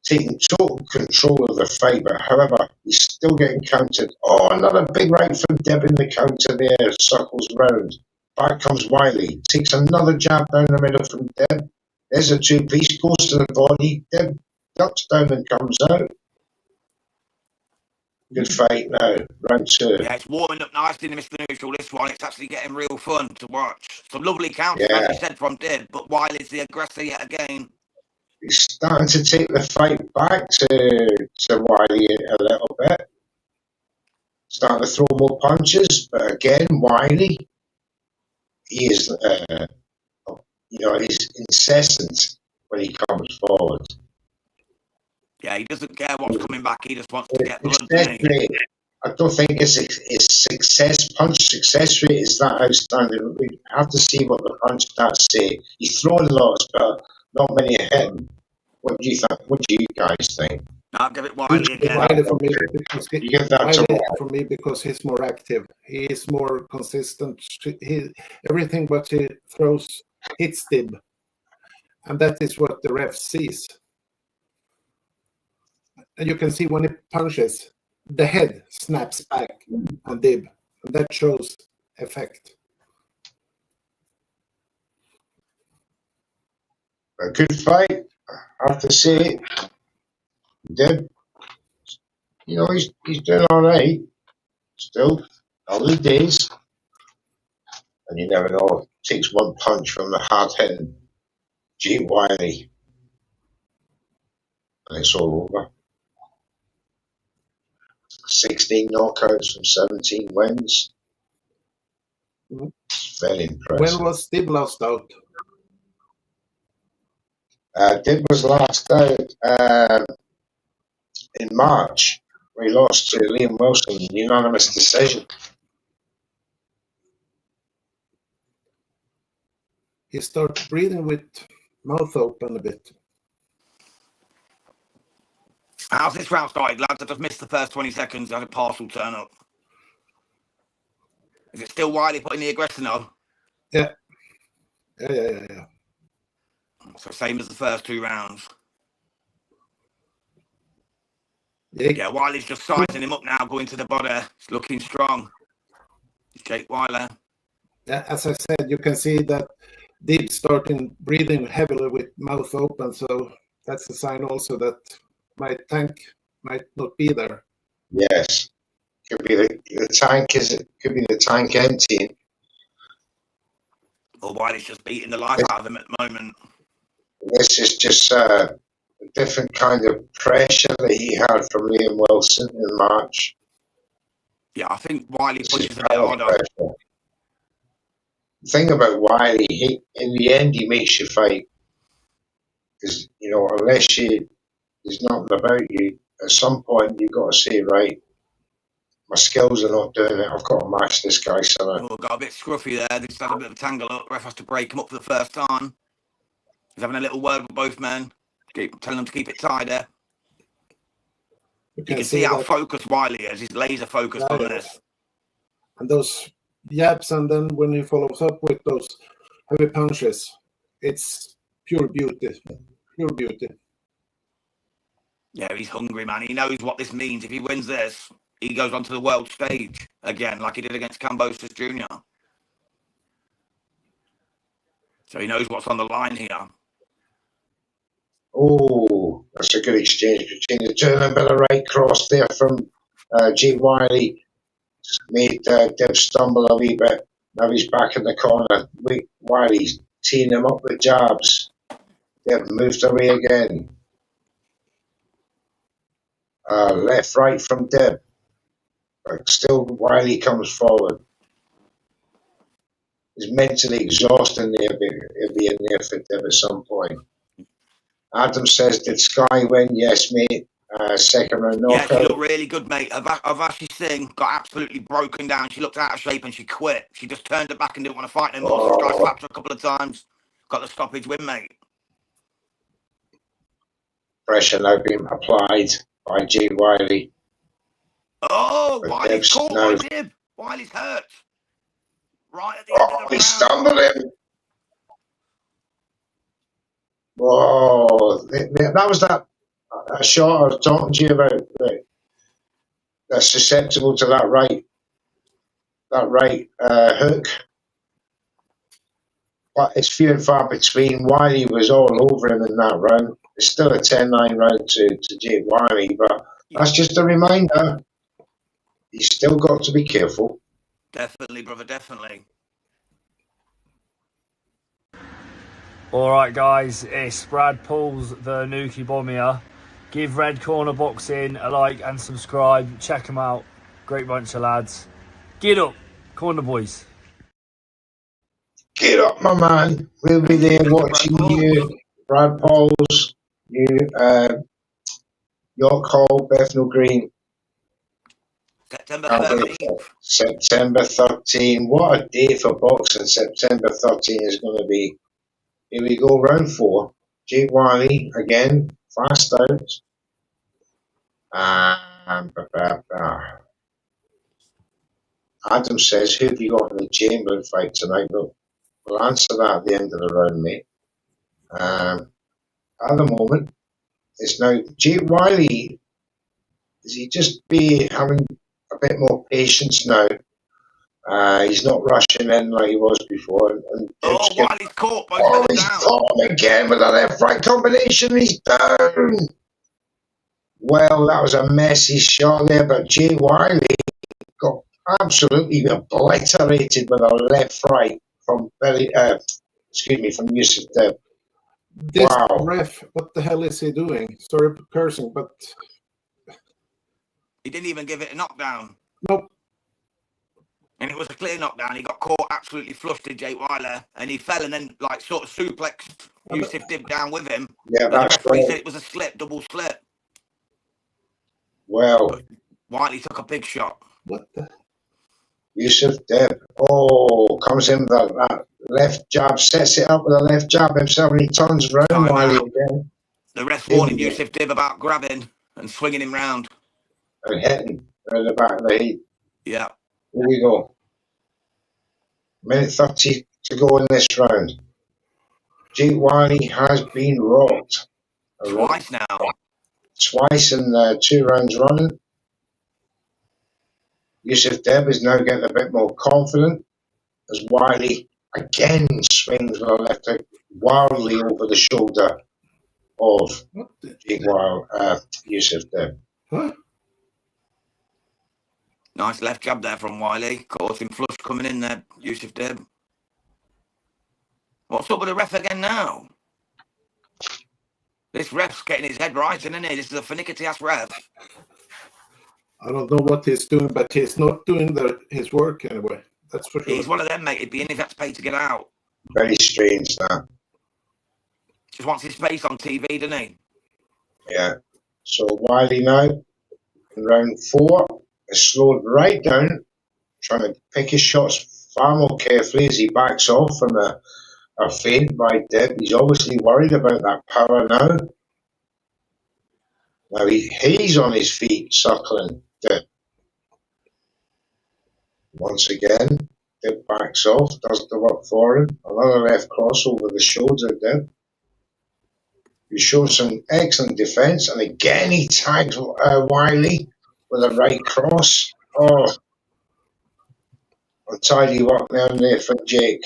taking total control of the fight, but however, he's still getting countered. Oh, another big right from Dib in the counter there, circles round. Back comes Wyllie, takes another jab down the middle from Dib. There's a two-piece, goes to the body. Dib ducks down and comes out. Good fight now, round 2. Yeah, it's warming up nicely in Mr. Neutral, this one. It's actually getting real fun to watch. Some lovely counters, Yeah. as you said, from Dib, but Wylie's the aggressor yet again. He's starting to take the fight back to Wyllie a little bit. Starting to throw more punches, but again, Wyllie, he is, he's incessant when he comes forward. Yeah, he doesn't care what's coming back. He just wants to get blood. Doesn't he? I don't think his success rate is that outstanding. We have to see what the punch stats say. He's throwing lots, but not many are hitting. What do you think? What do you guys think? I'll give it Wyllie again. Wyllie for me because You give that to Wyllie for me because he's more active. He is more consistent. Everything what he throws hits Dib, and that is what the ref sees. And you can see when he punches, the head snaps back on Dib, and that shows effect. A good fight, I have to say. Dib, he's doing all right. Still, early days. And you never know. Takes one punch from the hard-hitting Jake Whyllie. And it's all over. 16 knockouts from 17 wins. It's very impressive. When was Dib last out? Dib was last out in March, where he lost to Liam Wilson, unanimous decision. He started breathing with mouth open a bit. How's this round started, lads? I just missed the first 20 seconds. I had a partial turn up. Is it still Wyllie putting the aggression on? Yeah. So same as the first 2 rounds. Yeah, Wylie's just sizing him up now, going to the body. It's looking strong. Jake Whyllie. Yeah, as I said, you can see that Dib starting breathing heavily with mouth open, so that's a sign also that my tank might not be there. Yes, could be the tank. Could be the tank emptying. Or Wylie's just beating the life out of him at the moment. This is just a different kind of pressure that he had from Liam Wilson in March. Yeah, I think Wyllie punches a bit harder. The thing about Wyllie, in the end, he makes you fight. Because, unless there's nothing about you, at some point you've got to say, right, my skills are not doing it. I've got to match this guy somehow. Oh, got a bit scruffy there. They just had a bit of a tangle up. Ref has to break him up for the first time. He's having a little word with both men. Telling them to keep it tied there. You can see how focused Wyllie is. He's laser focused on this. And those jabs, and then when he follows up with those heavy punches, it's pure beauty. Pure beauty. Yeah, he's hungry, man. He knows what this means. If he wins this, he goes onto the world stage again, like he did against Kambosos Jr. So he knows what's on the line here. Oh, that's a good exchange between the two of them. Bit of right cross there from Jake Whyllie. Just made Dib stumble a wee bit. Now he's back in the corner. Wylie's teeing him up with jabs. Dib moved away again. Left, right from Dib. But still, Wyllie comes forward. He's mentally exhausting there. He'll be in there for Dib at some point. Adam says, did Skye win? Yes, mate. Second round knockout. Yeah, she looked really good, mate. Urvashi Singh got absolutely broken down. She looked out of shape and she quit. She just turned her back and didn't want to fight no more. So Skye slapped her a couple of times. Got the stoppage win, mate. Pressure now being applied. by Jake Whyllie. Oh, But Wylie's Dib's caught now. by Dib. Wylie's hurt. Right at the end of the He round. stumbled him. Whoa, that was that shot I was talking to you about. That's susceptible to that right hook. But it's few and far between. Wyllie was all over him in that round. It's still a 10-9 round to Jake Whyllie, but that's just a reminder. He's still got to be careful. Definitely, brother, definitely. All right, guys, it's Brad Paul's the Nuki Bomb here. Give Red Corner Boxing a like and subscribe. Check them out. Great bunch of lads. Get up, Corner Boys. Get up, my man. We'll be there watching you. Brad Paul's, you, York Hall, Bethnal Green. September 13th. September 13. What a day for boxing. September 13 is going to be. Here we go, round 4. Jake Whyllie again, fast out. Adam says, who have you got in the Chamberlain fight tonight? We'll answer that at the end of the round, mate. At the moment, it's now Jake Whyllie. Is he just be having a bit more patience now? He's not rushing in like he was before. And Wylie's caught. He's caught him again with a left-right combination. He's down. Well, that was a messy shot there, but Jake Whyllie got absolutely obliterated with a left-right from from Youssef Dib. This ref, what the hell is he doing? Sorry for cursing, but he didn't even give it a knockdown. Nope. And it was a clear knockdown. He got caught absolutely flushed, did Jake Whyllie, and he fell and then sort of suplexed Youssef Dib down with him. Yeah, that's right. He said it was a slip, double slip. Well, but Whyllie took a big shot. What the? Youssef Dib. Comes in with that left jab, sets it up with a left jab himself, and he turns around Whyllie again. The ref warning Youssef Dib about grabbing and swinging him round. And hitting around the back of the head. Yeah. Here we go. Minute 30 to go in this round. Jake Whyllie has been rocked. Twice now. Twice in 2 rounds running. Youssef Dib is now getting a bit more confident as Whyllie again swings with a left hook wildly over the shoulder of Jake Youssef Dib. Huh? Nice left jab there from Whyllie. Caught him flush coming in there, Youssef Dib. What's up with the ref again now? This ref's getting his head right, isn't he? This is a finicky-ass ref. I don't know what he's doing, but he's not doing his work anyway. That's for sure. He's one of them, mate. He'd be in if that's paid to get out. Very strange, that. Just wants his face on TV, doesn't he? Yeah. So Whyllie now, in round 4, is slowed right down, trying to pick his shots far more carefully as he backs off from a feint by Dib. He's obviously worried about that power now. Now he's on his feet, circling Dib. Once again, Dib backs off, does the work for him. Another left cross over the shoulder of Dib. He shows some excellent defence, and again he tags Whyllie with a right cross. Untidy work down there for Jake.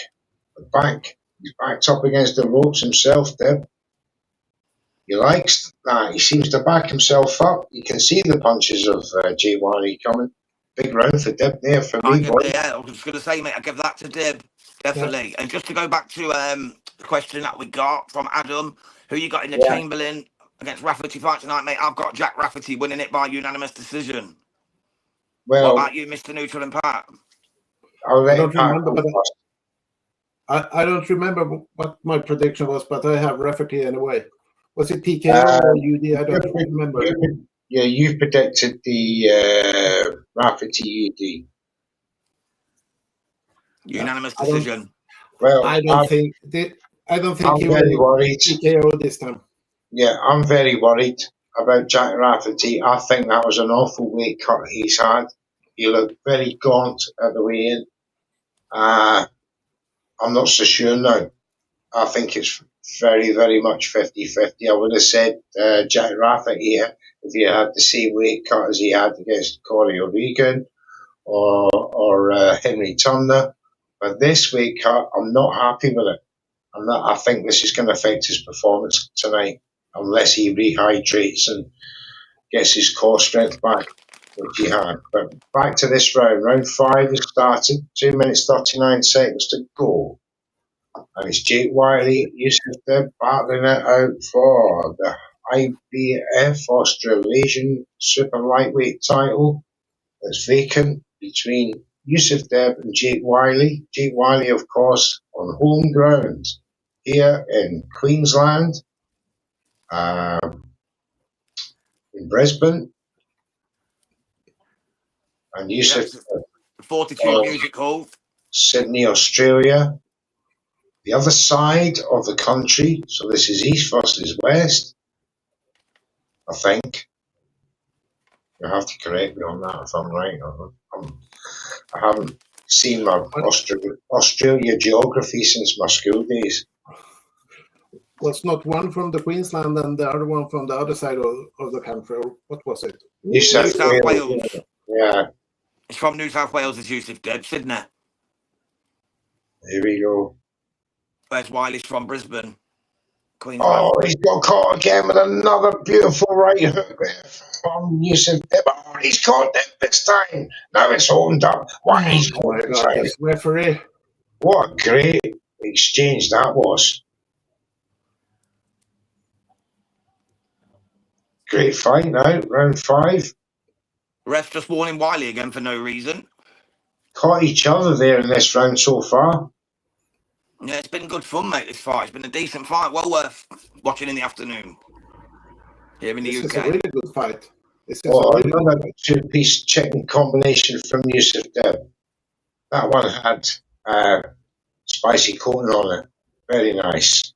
He's backed up against the ropes himself, Dib. He likes that. He seems to back himself up. You can see the punches of Jake Whyllie coming. Big round for Dib there for me. Yeah, I was just going to say, mate, I give that to Dib. Definitely. Yeah. And just to go back to the question that we got from Adam, who you got in the Chamberlain against Rafferty fight tonight, mate? I've got Jack Rafferty winning it by unanimous decision. Well, what about you, Mr. Neutral and Pat? I don't remember what my prediction was, but I have Rafferty anyway. Was it TKO or UD? I don't remember. You predicted the Rafferty UD. Unanimous decision. Well, I don't think he will TKO this time. Yeah, I'm very worried about Jack Rafferty. I think that was an awful weight cut he's had. He looked very gaunt at the weigh-in. I'm not so sure now. I think it's very, very much 50-50. I would have said Jack Rafferty if he had the same weight cut as he had against Corey O'Regan or Henry Turner. But this weight cut, I'm not happy with it. I think this is going to affect his performance tonight unless he rehydrates and gets his core strength back, which he had. But back to this round. Round 5 has started. 2 minutes 39 seconds to go. And it's Jake Whyllie, Youssef Dib battling it out for the IBF Australasian Super Lightweight title. It's vacant between Youssef Dib and Jake Whyllie. Jake Whyllie, of course, on home ground here in Queensland, in Brisbane. And Youssef Dib, 42 Music Hall, Sydney, Australia. The other side of the country, so this is east versus west, I think. You have to correct me on that if I'm right. I haven't seen my Australia geography since my school days. Was not one from the Queensland and the other one from the other side of the country? Or what was it? New South Wales. Yeah. It's from New South Wales, it's Youssef Dib, Sydney. Here we go. Where's Wylie's from? Brisbane, Queensland. Oh, he's got caught again with another beautiful right hook there from Youssef Dib. Oh, he's caught Dib this time. Now it's owned up. What he's caught this time. Referee. What a great exchange that was. Great fight now, round 5. Refs just warning Wyllie again for no reason. Caught each other there in this round so far. Yeah, it's been good fun, mate, this fight. It's been a decent fight. Well worth watching in the afternoon here in the UK. It's a really good fight. Another 2-piece chicken combination from Youssef Dib. That one had spicy coating on it. Very nice.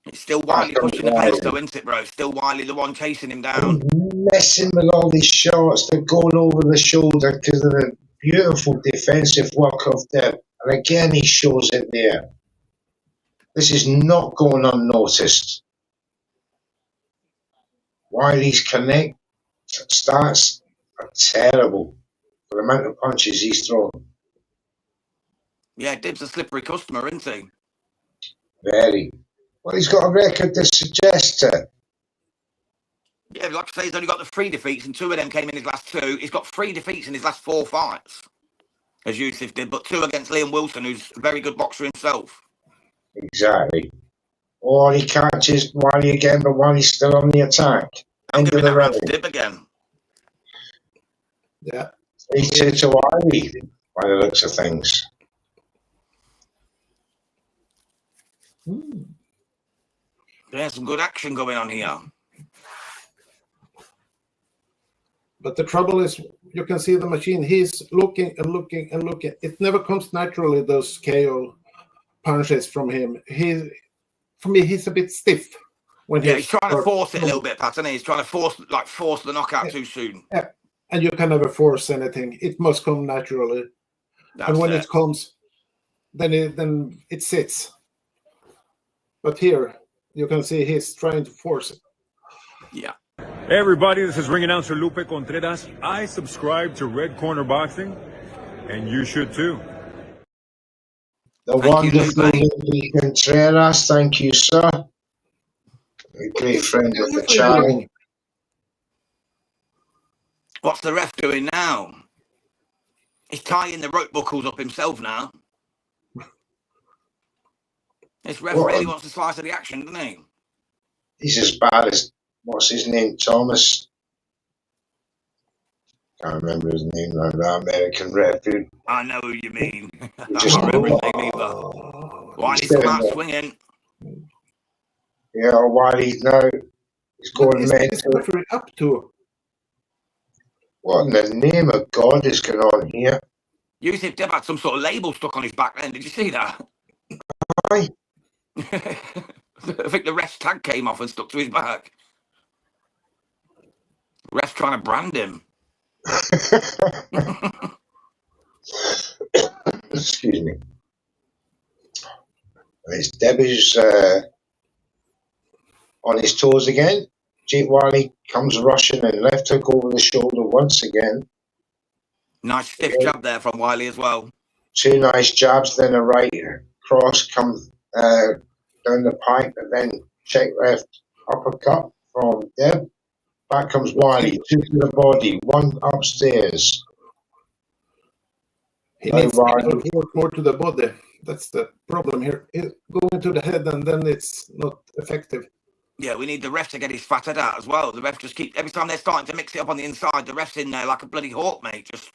It's still Wyllie pushing the pace though, isn't it, bro? Still Wyllie the one chasing him down. Messing with all these shots. They're going over the shoulder because of the beautiful defensive work of Dib. And again, he shows it there. This is not going unnoticed. Wylie's connect starts are terrible for the amount of punches he's thrown. Yeah, Dib's a slippery customer, isn't he? Very. Well, he's got a record that suggests it. Yeah, like I say, he's only got the 3 defeats, and 2 of them came in his last 2. He's got 3 defeats in his last 4 fights, as Youssef did, but 2 against Liam Wilson, who's a very good boxer himself. Exactly. Or he catches Wyllie again, but Wylie's still on the attack. I'm giving that round to Dib again. Yeah. 3-2 to Wyllie, by the looks of things. There's some good action going on here. But the trouble is, you can see the machine. He's looking and looking and looking. It never comes naturally, those KO punches from him. For me, he's a bit stiff. He's trying to force it a little bit, Pat, isn't he? He's trying to force the knockout too soon. Yeah, and you can never force anything. It must come naturally. And when it comes, then it sits. But here, you can see he's trying to force it. Yeah. Hey everybody, this is ring announcer Lupe Contreras. I subscribe to Red Corner Boxing, and you should too. The wonderful Lupe Contreras, thank you, sir. A great friend of the channel. What's the ref doing now? He's tying the rope buckles up himself now. This ref really wants to slice of the action, doesn't he? He's as bad as, what's his name, Thomas? Can't remember his name now, that American ref, dude. I know who you mean. I can't remember his name either. Wylie's smart swinging. Yeah, Wylie's now. He's going mental. Up to? What in the name of God is going on here? Youssef Dib had some sort of label stuck on his back then. Did you see that? Aye. I think the ref's tag came off and stuck to his back. Ref's trying to brand him. Excuse me. It's Debbie's on his toes again. Jake Whyllie comes rushing and left hook over the shoulder once again. Nice stiff jab there from Wyllie as well. 2 nice jabs, then a right cross comes down the pipe, and then check left uppercut from Deb. Back comes Wyllie, 2 to the body, 1 upstairs. He needs to work more to the body. That's the problem here. Going to the head, and then it's not effective. Yeah, we need the ref to get his fat head out as well. The ref just keep, every time they're starting to mix it up on the inside, the ref's in there like a bloody hawk, mate, just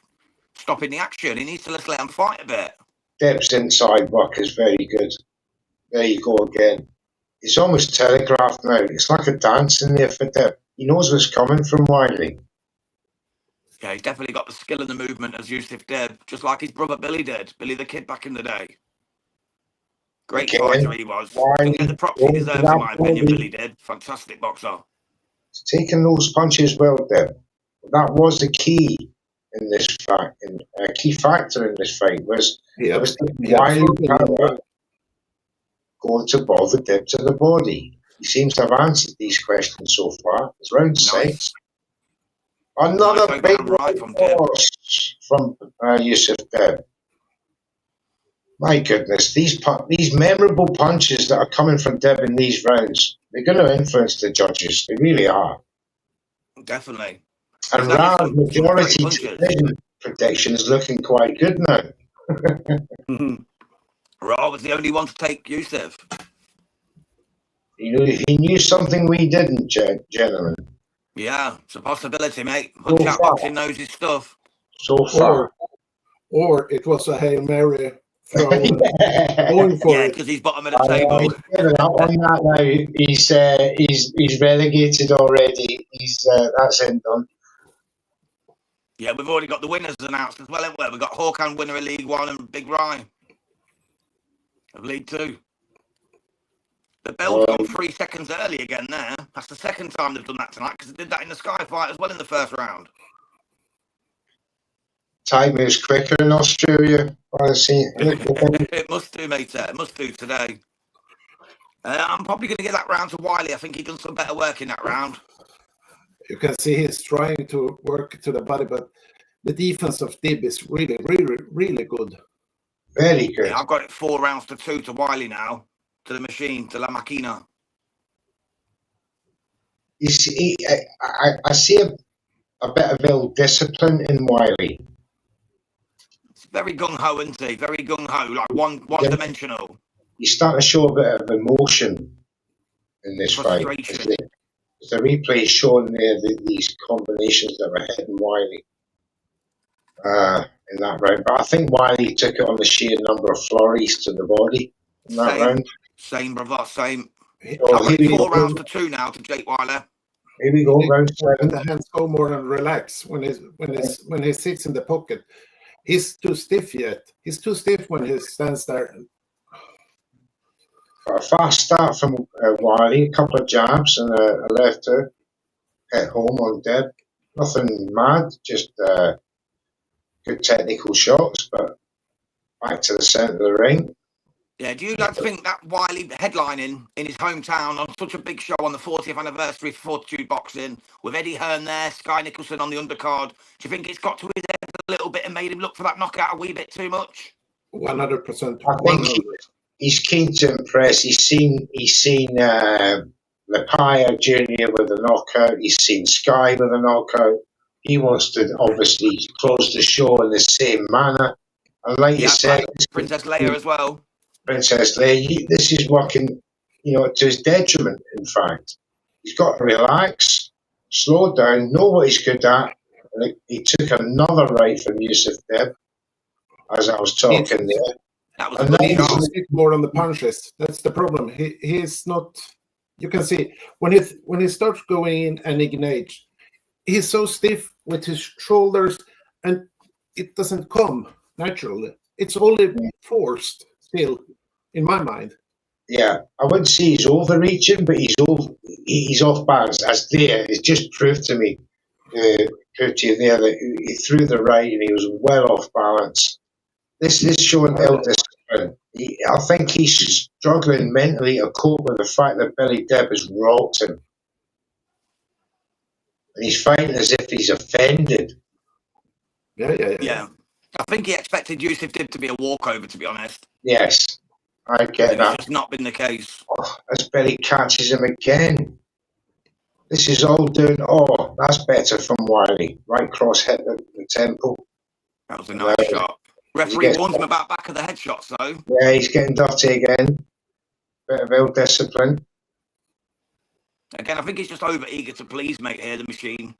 stopping the action. He needs to let them fight a bit. Deb's inside work is very good. There you go again. It's almost telegraphed now. It's like a dance in there for Deb. He knows what's coming from Wyllie. Yeah, he's definitely got the skill and the movement as Youssef Dib, just like his brother Billy did. Billy the Kid back in the day. Great fighter he was. Didn't get the props he deserves, in my opinion, Billy did. Fantastic boxer. Taking those punches well, Deb. That was the key in this fight. A key factor in this fight was Wyllie going to bother Deb to the body. He seems to have answered these questions so far. It's round 6. Another big right from Youssef Dib. My goodness, these memorable punches that are coming from Deb in these rounds, they're going to influence the judges. They really are. Definitely. And round majority prediction is looking quite good now. Ra was the only one to take Youssef. He knew something we didn't, gentlemen. Yeah, it's a possibility, mate. Punch-out boxing knows his stuff. So far. Or it was a Hail Mary. Yeah, because he's bottom of the table. He's relegated already. That's him done. Yeah, we've already got the winners announced as well, haven't we? We've got Hawkan, winner of League 1, and Big Rye of League 2. The bell's gone 3 seconds early again there. That's the second time they've done that tonight, because they did that in the Sky fight as well in the first round. Time moves quicker in Australia. It must do, mate. It must do today. I'm probably going to get that round to Wyllie. I think he's done some better work in that round. You can see he's trying to work to the body, but the defense of Dib is really, really, really good. Very good. Yeah, I've got it 4 rounds to 2 to Wyllie now, to the machine, to La Machina. You see, I see a bit of ill discipline in Wyllie. Very gung-ho, isn't he? Very gung-ho, like one-dimensional. He's starting to show a bit of emotion in this fight. The replay is showing there these combinations that were hitting Wyllie in that round. But I think Wyllie took it on the sheer number of flurries to the body in that round. Same, brother, same. Oh, 4 rounds to 2 now to Jake Whyllie. Here we go, round 7. The hands go more and relax when he sits in the pocket. He's too stiff yet. He's too stiff when he stands there. A fast start from Wyllie, a couple of jabs and a left hook. Hit home on Deb. Nothing mad, just good technical shots, but back to the centre of the ring. Yeah, do you like to think that Wyllie headlining in his hometown on such a big show on the 40th anniversary of Fortitude Boxing, with Eddie Hearn there, Skye Nicolson on the undercard, do you think it's got to his head a little bit and made him look for that knockout a wee bit too much? 100%. I think he's keen to impress. He's seen Lapaya Jr. with a knockout. He's seen Skye with a knockout. He wants to obviously close the show in the same manner. And like you said, Princess Leia as well. Princess Leia, this is working, to his detriment, in fact. He's got to relax, slow down, know what he's good at. And he took another right from Youssef Dib, as I was talking there. That was more on the punches. That's the problem. He's not. You can see when he starts going in and engage, he's so stiff with his shoulders, and it doesn't come naturally. It's only forced still, in my mind. Yeah, I wouldn't say he's overreaching, but he's off balance. As there, it's just proved to me prove to you there that he threw the right and he was well off balance. This is showing ill discipline. I think he's struggling mentally to cope with the fact that Billy Dib has rocked him. And he's fighting as if he's offended. Yeah. I think he expected Youssef Dib to be a walkover, to be honest. Yes, I get that. It's just not been the case. As Billy catches him again. This is all doing. Oh, that's better from Wyllie. Right cross hit the temple. That was a nice shot. Referee warns him about back of the head shots, though. Yeah, he's getting dirty again. Bit of ill discipline. Again, I think he's just over eager to please, mate, here, the machine.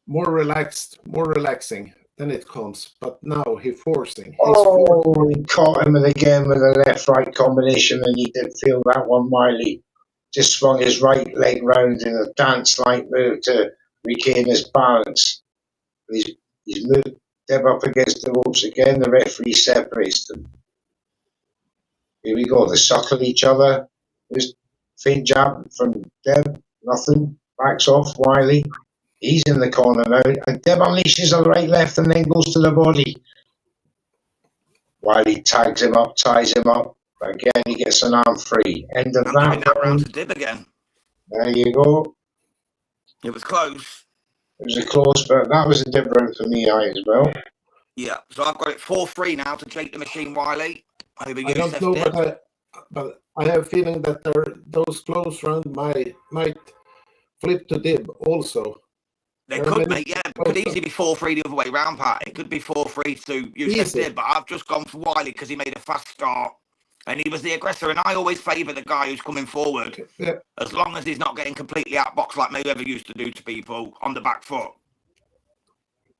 More relaxing. Then it comes, but now he's forcing. He caught him again with a left-right combination, and he did feel that one. Wyllie just swung his right leg round in a dance-like move to regain his balance. He's moved Dib up against the ropes again. The referee separates them. Here we go. They suckle each other. There's faint jab from Dib. Nothing. Backs off Wyllie. He's in the corner now, and Dib unleashes a right, left, and then goes to the body. Wyllie tags him up, ties him up. Again, he gets an arm free. End of that round to Dib again. There you go. It was close. It was a close, but that was a Dib round for me, as well. Yeah, so I've got it 4-3 now to Jake the Machine Wyllie. I don't know, but I have a feeling that those close rounds might flip to Dib also. They could, mate, yeah. It could easily be 4-3 the other way round, Pat. It could be 4-3 to Youssef Dib, but I've just gone for Wyllie because he made a fast start and he was the aggressor. And I always favour the guy who's coming forward, as long as he's not getting completely outboxed like Mayweather used to do to people on the back foot.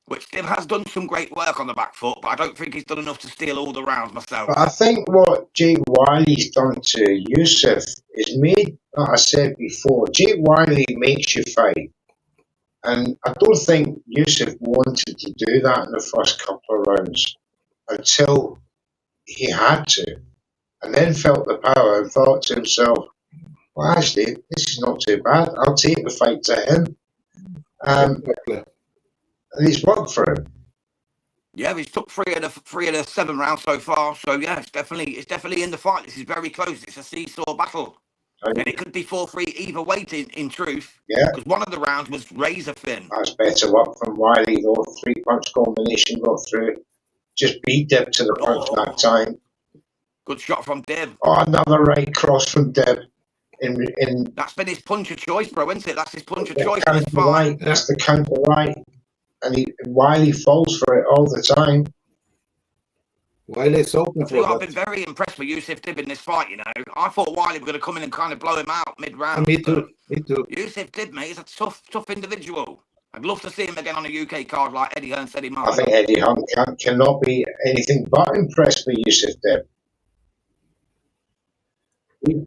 Which Dib has done some great work on the back foot, but I don't think he's done enough to steal all the rounds myself. But I think what Jake Wylie's done to Youssef is made, like I said before, Jake Wyllie makes you fight. And I don't think Youssef wanted to do that in the first couple of rounds until he had to. And then felt the power and thought to himself, well, actually, this is not too bad. I'll take the fight to him. And it's worked for him. Yeah, he's took three of the 7 rounds so far. So yeah, it's definitely in the fight. This is very close. It's a seesaw battle. And it could be 4-3 either way, in truth. Yeah. Because one of the rounds was razor thin. That's better work from Wyllie, though. 3-punch combination got through. Just beat Dib to the punch that time. Good shot from Dib. Oh, another right cross from Dib. That's been his punch of choice, bro, isn't it? That's his punch of choice in this fight. Right. That's the counter right. And Wyllie falls for it all the time. Wylie's open for I've been very impressed with Youssef Dib in this fight, you know. I thought Wyllie was going to come in and kind of blow him out mid-round. Me too. Youssef Dib, mate, he's a tough individual. I'd love to see him again on a UK card like Eddie Hearn said he might. I think Eddie Hearn cannot be anything but impressed with Youssef Dib.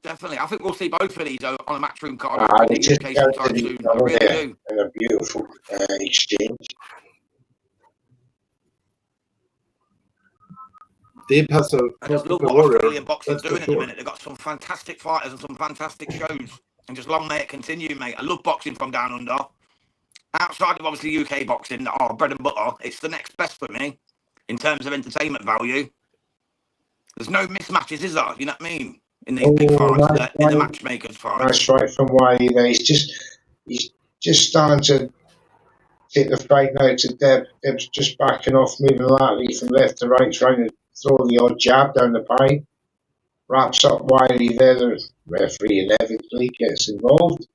Definitely. I think we'll see both of these on a matchroom card in the UK sometime soon. I really do. And a beautiful exchange. Dib has a I just love what Australian boxing's doing at the minute. They've got some fantastic fighters and some fantastic shows. And just long may it continue, mate. I love boxing from down under. Outside of obviously UK boxing, our bread and butter, it's the next best for me in terms of entertainment value. There's no mismatches, is there? You know what I mean? In these big fights, in the matchmakers fight. That's right from Wyllie there. He's just starting to take the fight now to Dib. Dib's just backing off, moving laterally from left to right, trying to throw the odd jab down the pipe. Wraps up Wyllie there. The referee inevitably gets involved.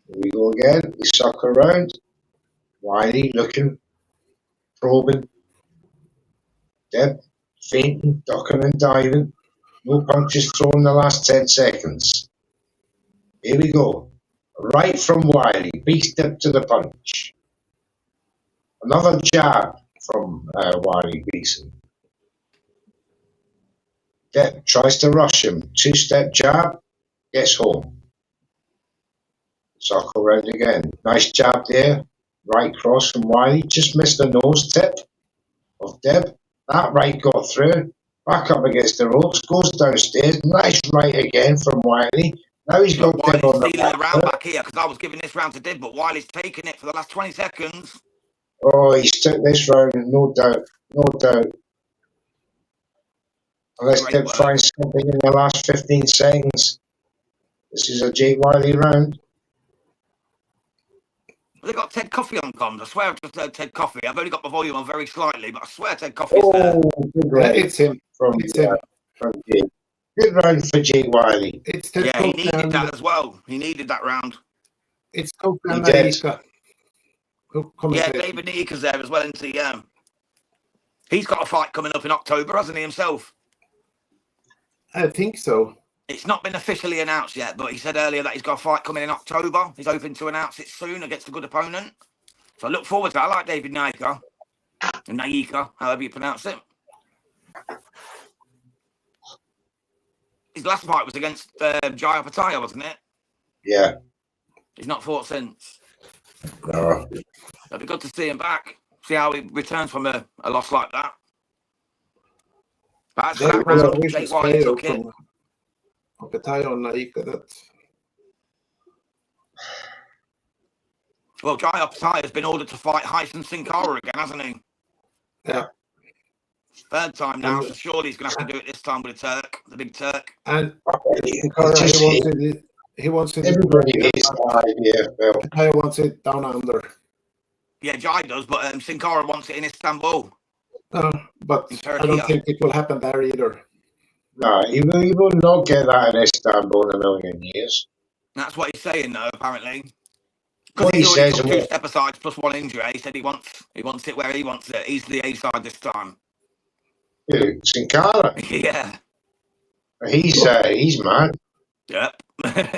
Here we go again. They suck around. Wyllie looking, probing. Dib fainting, ducking and diving. No punches thrown in the last 10 seconds. Here we go. Right from Wyllie. Beats Dib to the punch. Another jab from Wyllie Beeson. Dib tries to rush him. 2-step jab. Gets home. Circle round again. Nice jab there. Right cross from Wyllie. Just missed the nose tip of Dib. That right got through. Back up against the ropes, goes downstairs, nice right again from Wyllie. Now he's got Dib on Wylie's the stealing the round back. back here because I was giving this round to Dib, but Wylie's taking it for the last 20 seconds. Oh, he's took this round, no doubt. No doubt. Unless Great Dib work. finds something in the last 15 seconds. This is a Jake Whyllie round. They got Ted Coffey on comms. I swear I've just heard Ted Coffey. I've only got my volume on very slightly, but I swear Ted Coffey's there. Good round It's him. from Jake. Good round for Jake Whyllie. It's Ted Yeah, he Coffey needed and that as well. He needed that round. it's Coffey He and did. Naika. Yeah, David Neeka's there as well, isn't he? Yeah. He's got a fight coming up in October, hasn't he, himself? I think so. It's not been officially announced yet, but he said earlier that he's got a fight coming in October. He's hoping to announce it soon against a good opponent. So I look forward to that. I like David Neika. Naika, however you pronounce it. His last fight was against Jaya Pattaya, wasn't it? Yeah. He's not fought since. No. It'd be good to see him back. See how he returns from a loss like that. But actually, that round, Jake Whyllie took it. Pattaya and Naika, that's... Well, Jaya Pattaya has been ordered to fight Hyson Sin Cara again, hasn't he? Yeah. Third time now, so surely he's going to have to do it this time with a Turk, the big Turk. And It's he wants it. everybody hates the idea, Bill. Pattaya wants it down under. Yeah, Jai does, but Sin Cara wants it in Istanbul. But I don't think it will happen there either. No, he will not get that in Istanbul in a million years. That's what he's saying, though, apparently. What Because he he's already says took and 2 what- step-asides plus 1 injury. He said he wants it where he wants it. He's the A-side this time. Dude, Sin Cara, Yeah. he's mad. Yep.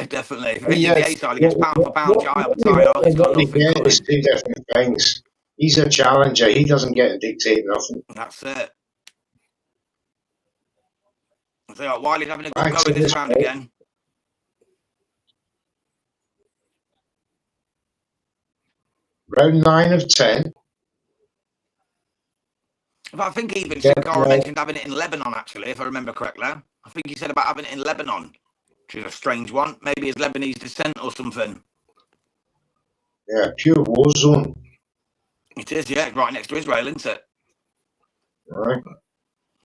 Definitely. If he's Yes. the A-side against pound for pound Jai Pattaya, he's got What he nothing gets coming. is 2 different things. He's a challenger. He doesn't get to dictate nothing. That's it. So Wylie's having a good Back go to in this this round fight. again. Round 9 of 10. I think even Yeah, Sin Cara well- mentioned having it in Lebanon, actually, if I remember correctly. I think he said about having it in Lebanon, which is a strange one. Maybe his Lebanese descent or something. Yeah, pure war zone. It is, yeah, right next to Israel, isn't it? Right.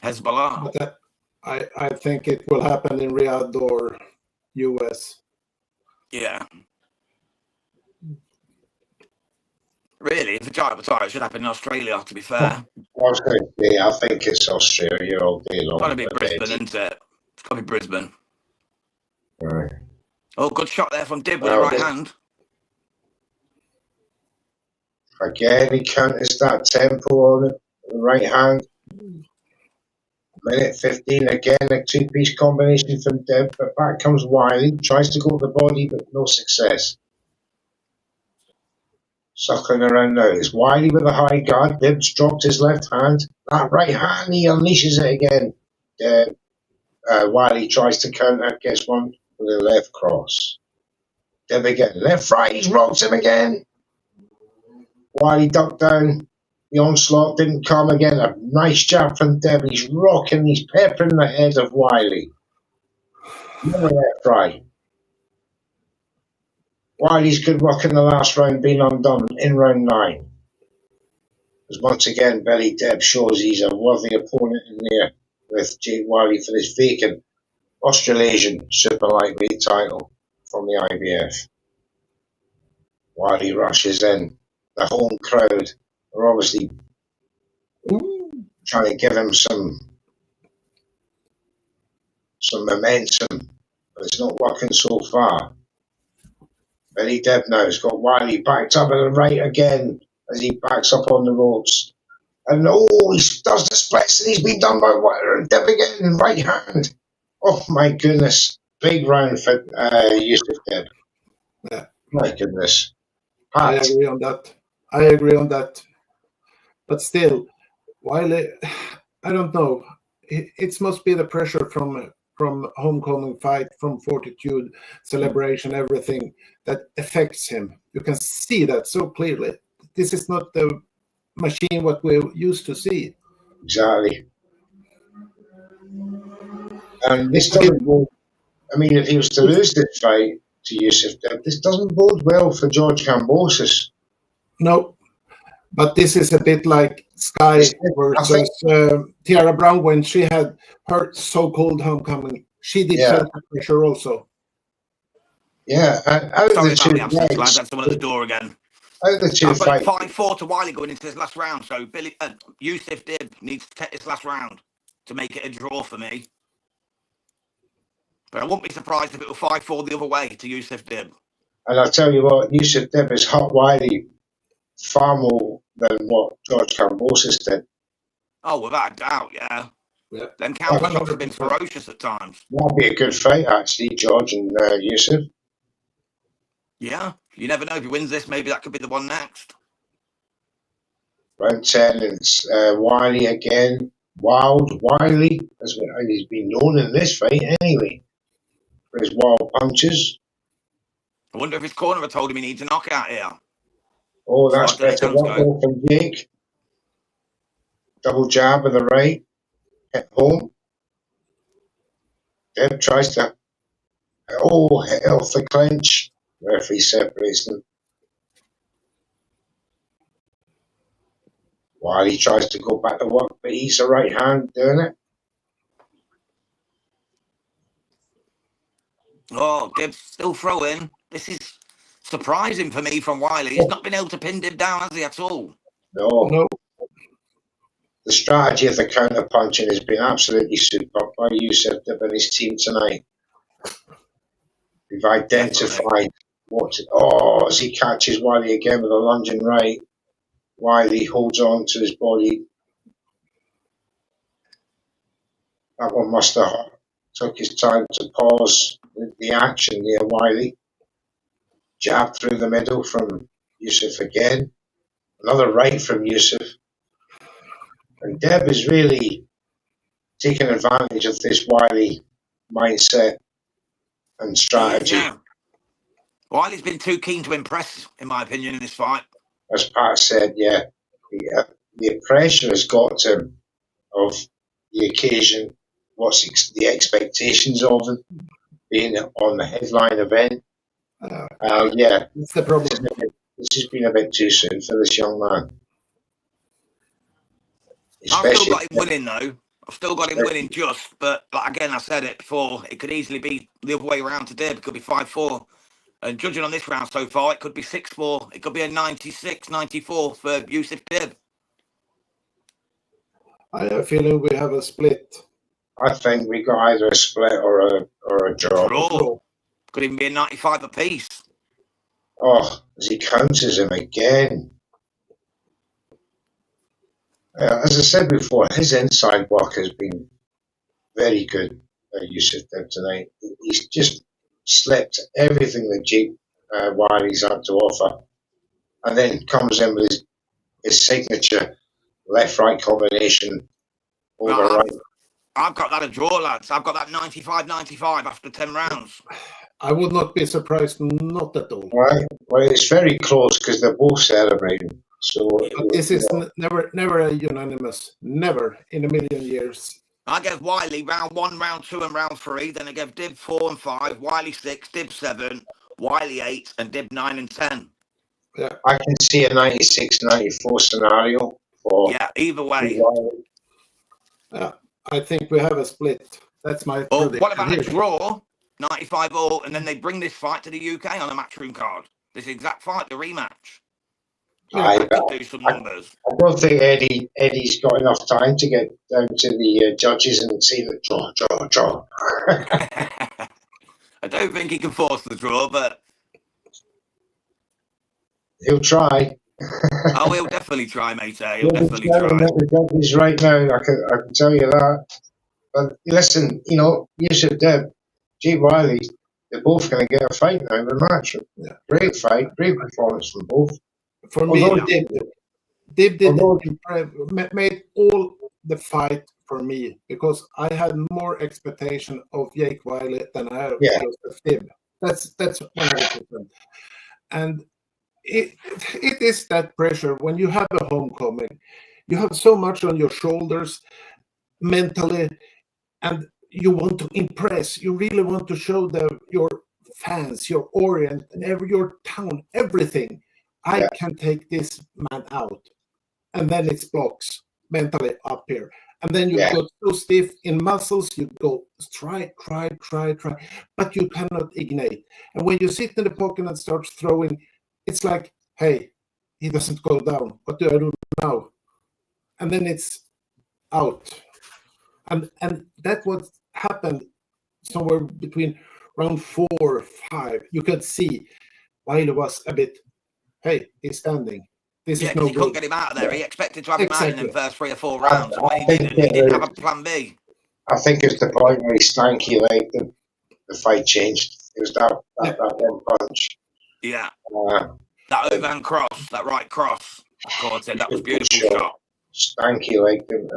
Hezbollah. But I think it will happen in Riyadh or US. Yeah. Really, if the Jai Pattaya, it should happen in Australia, to be fair. I was going to say, I think it's Australia all day long. It's got to be but Brisbane, it's- isn't it? It's got to be Brisbane. Right. Oh, good shot there from Dib with Well, the right they- hand. Again, he counters that tempo on it, the right hand. Minute 15, again, a 2-piece combination from Dib, but back comes Wyllie, tries to go to the body, but no success. Suckling around now. It's Wyllie with a high guard. Dib's dropped his left hand. That right hand, he unleashes it again. Wyllie tries to counter, gets one with a left cross. Dib again. Left right, he's rocked him again. Wyllie ducked down. The onslaught didn't come again. A nice jab from Dib. He's rocking, he's peppering the head of Wyllie. Another left right. Wylie's good work in the last round being undone in round 9. As once again, Billy Dib shows he's a worthy opponent in there with Jake Whyllie for this vacant Australasian super lightweight title from the IBF. Wyllie rushes in. The home crowd are obviously trying to give him some momentum, but it's not working so far. Billy Dib now has got Wyllie backed up at the right again as he backs up on the ropes. And he does the splits and he's been done by Dib again, right hand. Oh my goodness. Big round for Youssef Dib. Yeah. My goodness. I Pat, agree on that. But still, Wyllie, I don't know. It must be the pressure from homecoming fight, from fortitude, celebration, everything that affects him. You can see that so clearly. This is not the machine what we used to see. exactly. And this doesn't go. I mean, if he was to lose this fight to Youssef Dib, this doesn't bode well for George Kambosos. No, but this is a bit like Skye versus Tiara Brown when she had her so-called homecoming. She did feel the pressure also. Yeah, out Sorry of the about two the absence, fights, lads. That's someone at the door again. out of the two I've got fights, 5-4 to Wyllie going into this last round. So Youssef Dib needs to take this last round to make it a draw for me. But I won't be surprised if it was 5-4 the other way to Youssef Dib. and I'll tell you what, Youssef Dib has hurt Wyllie far more than what George Kambosos did. Oh, without a doubt, yeah. Them Yeah. counter shots have been ferocious at times. That'd be a good fight, actually, George and Youssef. Yeah, you never know. If he wins this, maybe that could be the one next. Round 10, it's Wyllie again. Wyllie, as he's been known in this fight anyway, for his wild punches. I wonder if his corner told him he needs a knockout here. Oh, that's better work from Jake. Double jab with the right. Hit home. Dib tries to hit off the clinch. Referee separates them. Wyllie tries to go back to work, but he's the right hand doing it. Oh, Dib's still throwing. This is surprising for me from Wyllie. He's not been able to pin Dib down, has he, at all? No. The strategy of the counter punching has been absolutely superb by Youssef Dib and his team tonight. We've identified as he catches Wyllie again with a lunging right. Wyllie holds on to his body. That one must have took his time to pause the action near Wyllie. Jab through the middle from Youssef again. Another right from Youssef. And Dib is really taking advantage of this Wyllie mindset and strategy. Yeah. Wyllie's been too keen to impress, in my opinion, in this fight. As Pat said, the pressure has got to him of the occasion. What's the expectations of him being on the headline event? That's the problem. This has been a bit too soon for this young man. I've still got him winning, though. I've still got him winning but again, I said it before, it could easily be the other way around to Dib. It could be 5-4. And judging on this round so far, it could be 6-4. It could be a 96-94 for Youssef Dib. I have a feeling we have a split. I think we got either a split or a draw. Could even be a 95 apiece. Oh, as he counters him again. As I said before, his inside work has been very good, Youssef Dib tonight. He's just slipped everything that Jake Wylie's had to offer, and then comes in with his signature left-right combination over right. I've got that a draw, lads. I've got that 95-95 after 10 rounds. I would not be surprised, not at all. Right. Well, it's very close because they're both celebrating. So but this is never a unanimous. Never in a million years. I gave Wyllie round 1, round 2, and round 3. Then I gave Dib 4 and 5, Wyllie 6, Dib 7, Wyllie 8, and Dib 9 and 10. Yeah, I can see a 96-94 scenario for either way. I think we have a split. That's my prediction. What about a draw? 95 all, and then they bring this fight to the UK on a matchroom card. This exact fight, the rematch. I could do some numbers. I don't think Eddie's got enough time to get down to the judges and see the draw. I don't think he can force the draw, but he'll try. He'll definitely try, mate. He'll definitely try. The judges right now, I can tell you that. But listen, Youssef Dib, Jake Whyllie, they're both going to get a fight now in the match. Yeah. Great fight, great performance from both. For me, Dib made all the fight for me because I had more expectation of Jake Whyllie than I had of Dib. That's 100%. And it is that pressure when you have a homecoming. You have so much on your shoulders mentally, and you want to impress. You really want to show your fans, your Orient, your town, everything. I can take this man out. And then it's blocks mentally up here. And then you go so stiff in muscles, you go try, but you cannot ignite. And when you sit in the pocket and start throwing, it's like, hey, he doesn't go down. What do I do now? And then it's out. And that what happened somewhere between round 4 or 5. You could see Wyllie was a bit, hey, he's standing. This is no he good. couldn't get him out of there. He expected to have him out in the first 3 or 4 rounds. He didn't have a plan B. I think it's the point where he stanky like the fight changed. It was that one punch. Yeah. That overhand cross, that right cross. God said that was beautiful shot. Stanky like them,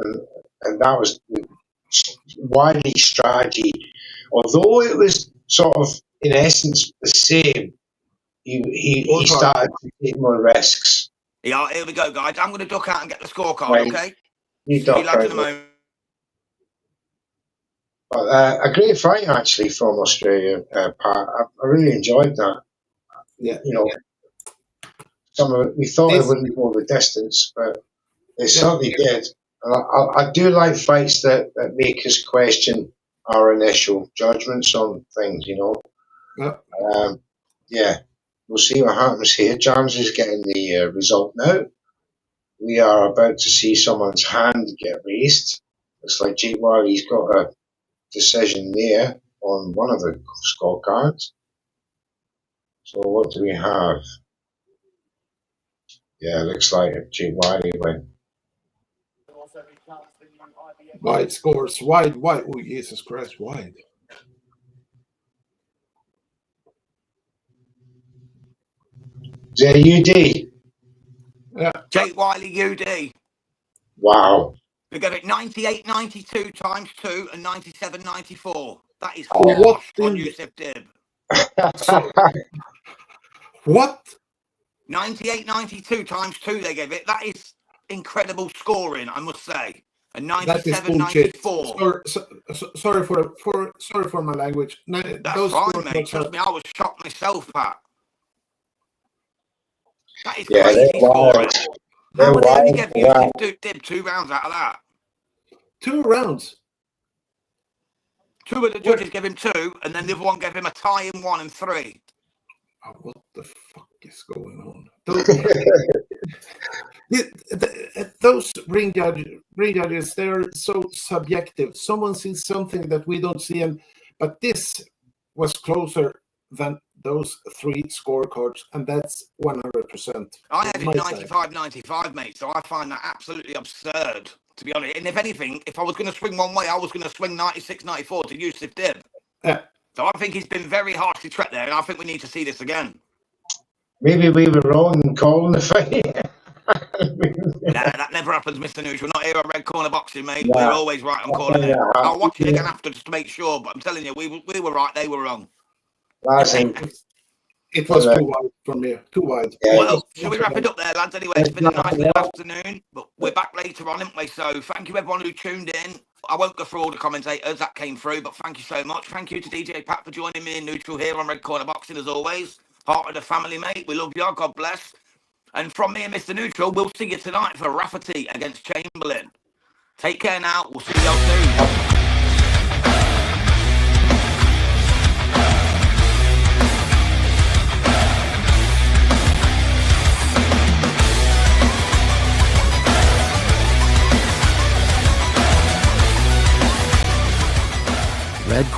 and that was Wyllie's strategy. Although it was sort of in essence the same, he started to take more risks. Yeah, here we go, guys. I'm going to duck out and get the scorecard, Right. Okay? You duck out. In a moment. But, a great fight actually from Australia, Pat. I really enjoyed that. Yeah, you know, some of it, we thought it wouldn't go the distance, but it certainly did. And I do like fights that make us question our initial judgments on things. You know, we'll see what happens here. Jams is getting the result now. We are about to see someone's hand get raised. Looks like Jake Whylie's got a decision there on one of the scorecards. So what do we have? Yeah, looks like Jake Whyllie went. Wide scores, wide. Oh, Jesus Christ, wide. Is that UD? Yeah. Jake Whyllie, UD. Wow. We got it 98.92 times 2 and 97.94. That is what on Youssef Dib. What? 98.92 times 2 they gave it. That is incredible scoring, I must say. And 97.94. Sorry for my language. That's fine, mate. Trust me, I was shocked myself, Pat. That is Yeah, crazy scoring. How would they only give Youssef Dib 2 rounds out of that? 2 rounds? 2 of the judges gave him 2, and then the other one gave him a tie in 1 and 3. Oh, what the fuck is going on? Those ring judges, they're so subjective. Someone sees something that we don't see, but this was closer than those 3 scorecards, and that's 100%. I had it 95-95, mate, so I find that absolutely absurd, to be honest. And if anything, if I was going to swing one way, I was going to swing 96-94 to Youssef Dib. Yeah. So I think he's been very harshly treated there, and I think we need to see this again. Maybe we were wrong in calling the fight. That never happens, Mr. News. We're not here on Red Corner Boxing, mate. Yeah. We're always right on calling it. I'll watch it again after just to make sure, but I'm telling you, we were right, they were wrong. It was too wide from here. Too wide. Yeah. Well, shall we wrap it up there, lads? Anyway, it's been a nice little afternoon, but we're back later on, haven't we? So thank you, everyone who tuned in. I won't go through all the commentators that came through, but thank you so much. Thank you to DJ Pat for joining me in neutral here on Red Corner Boxing, as always. Part of the family, mate. We love you. God bless. And from me and Mr. Neutral, we'll see you tonight for Rafferty against Chamberlain. Take care now. We'll see you all soon. Red Corner.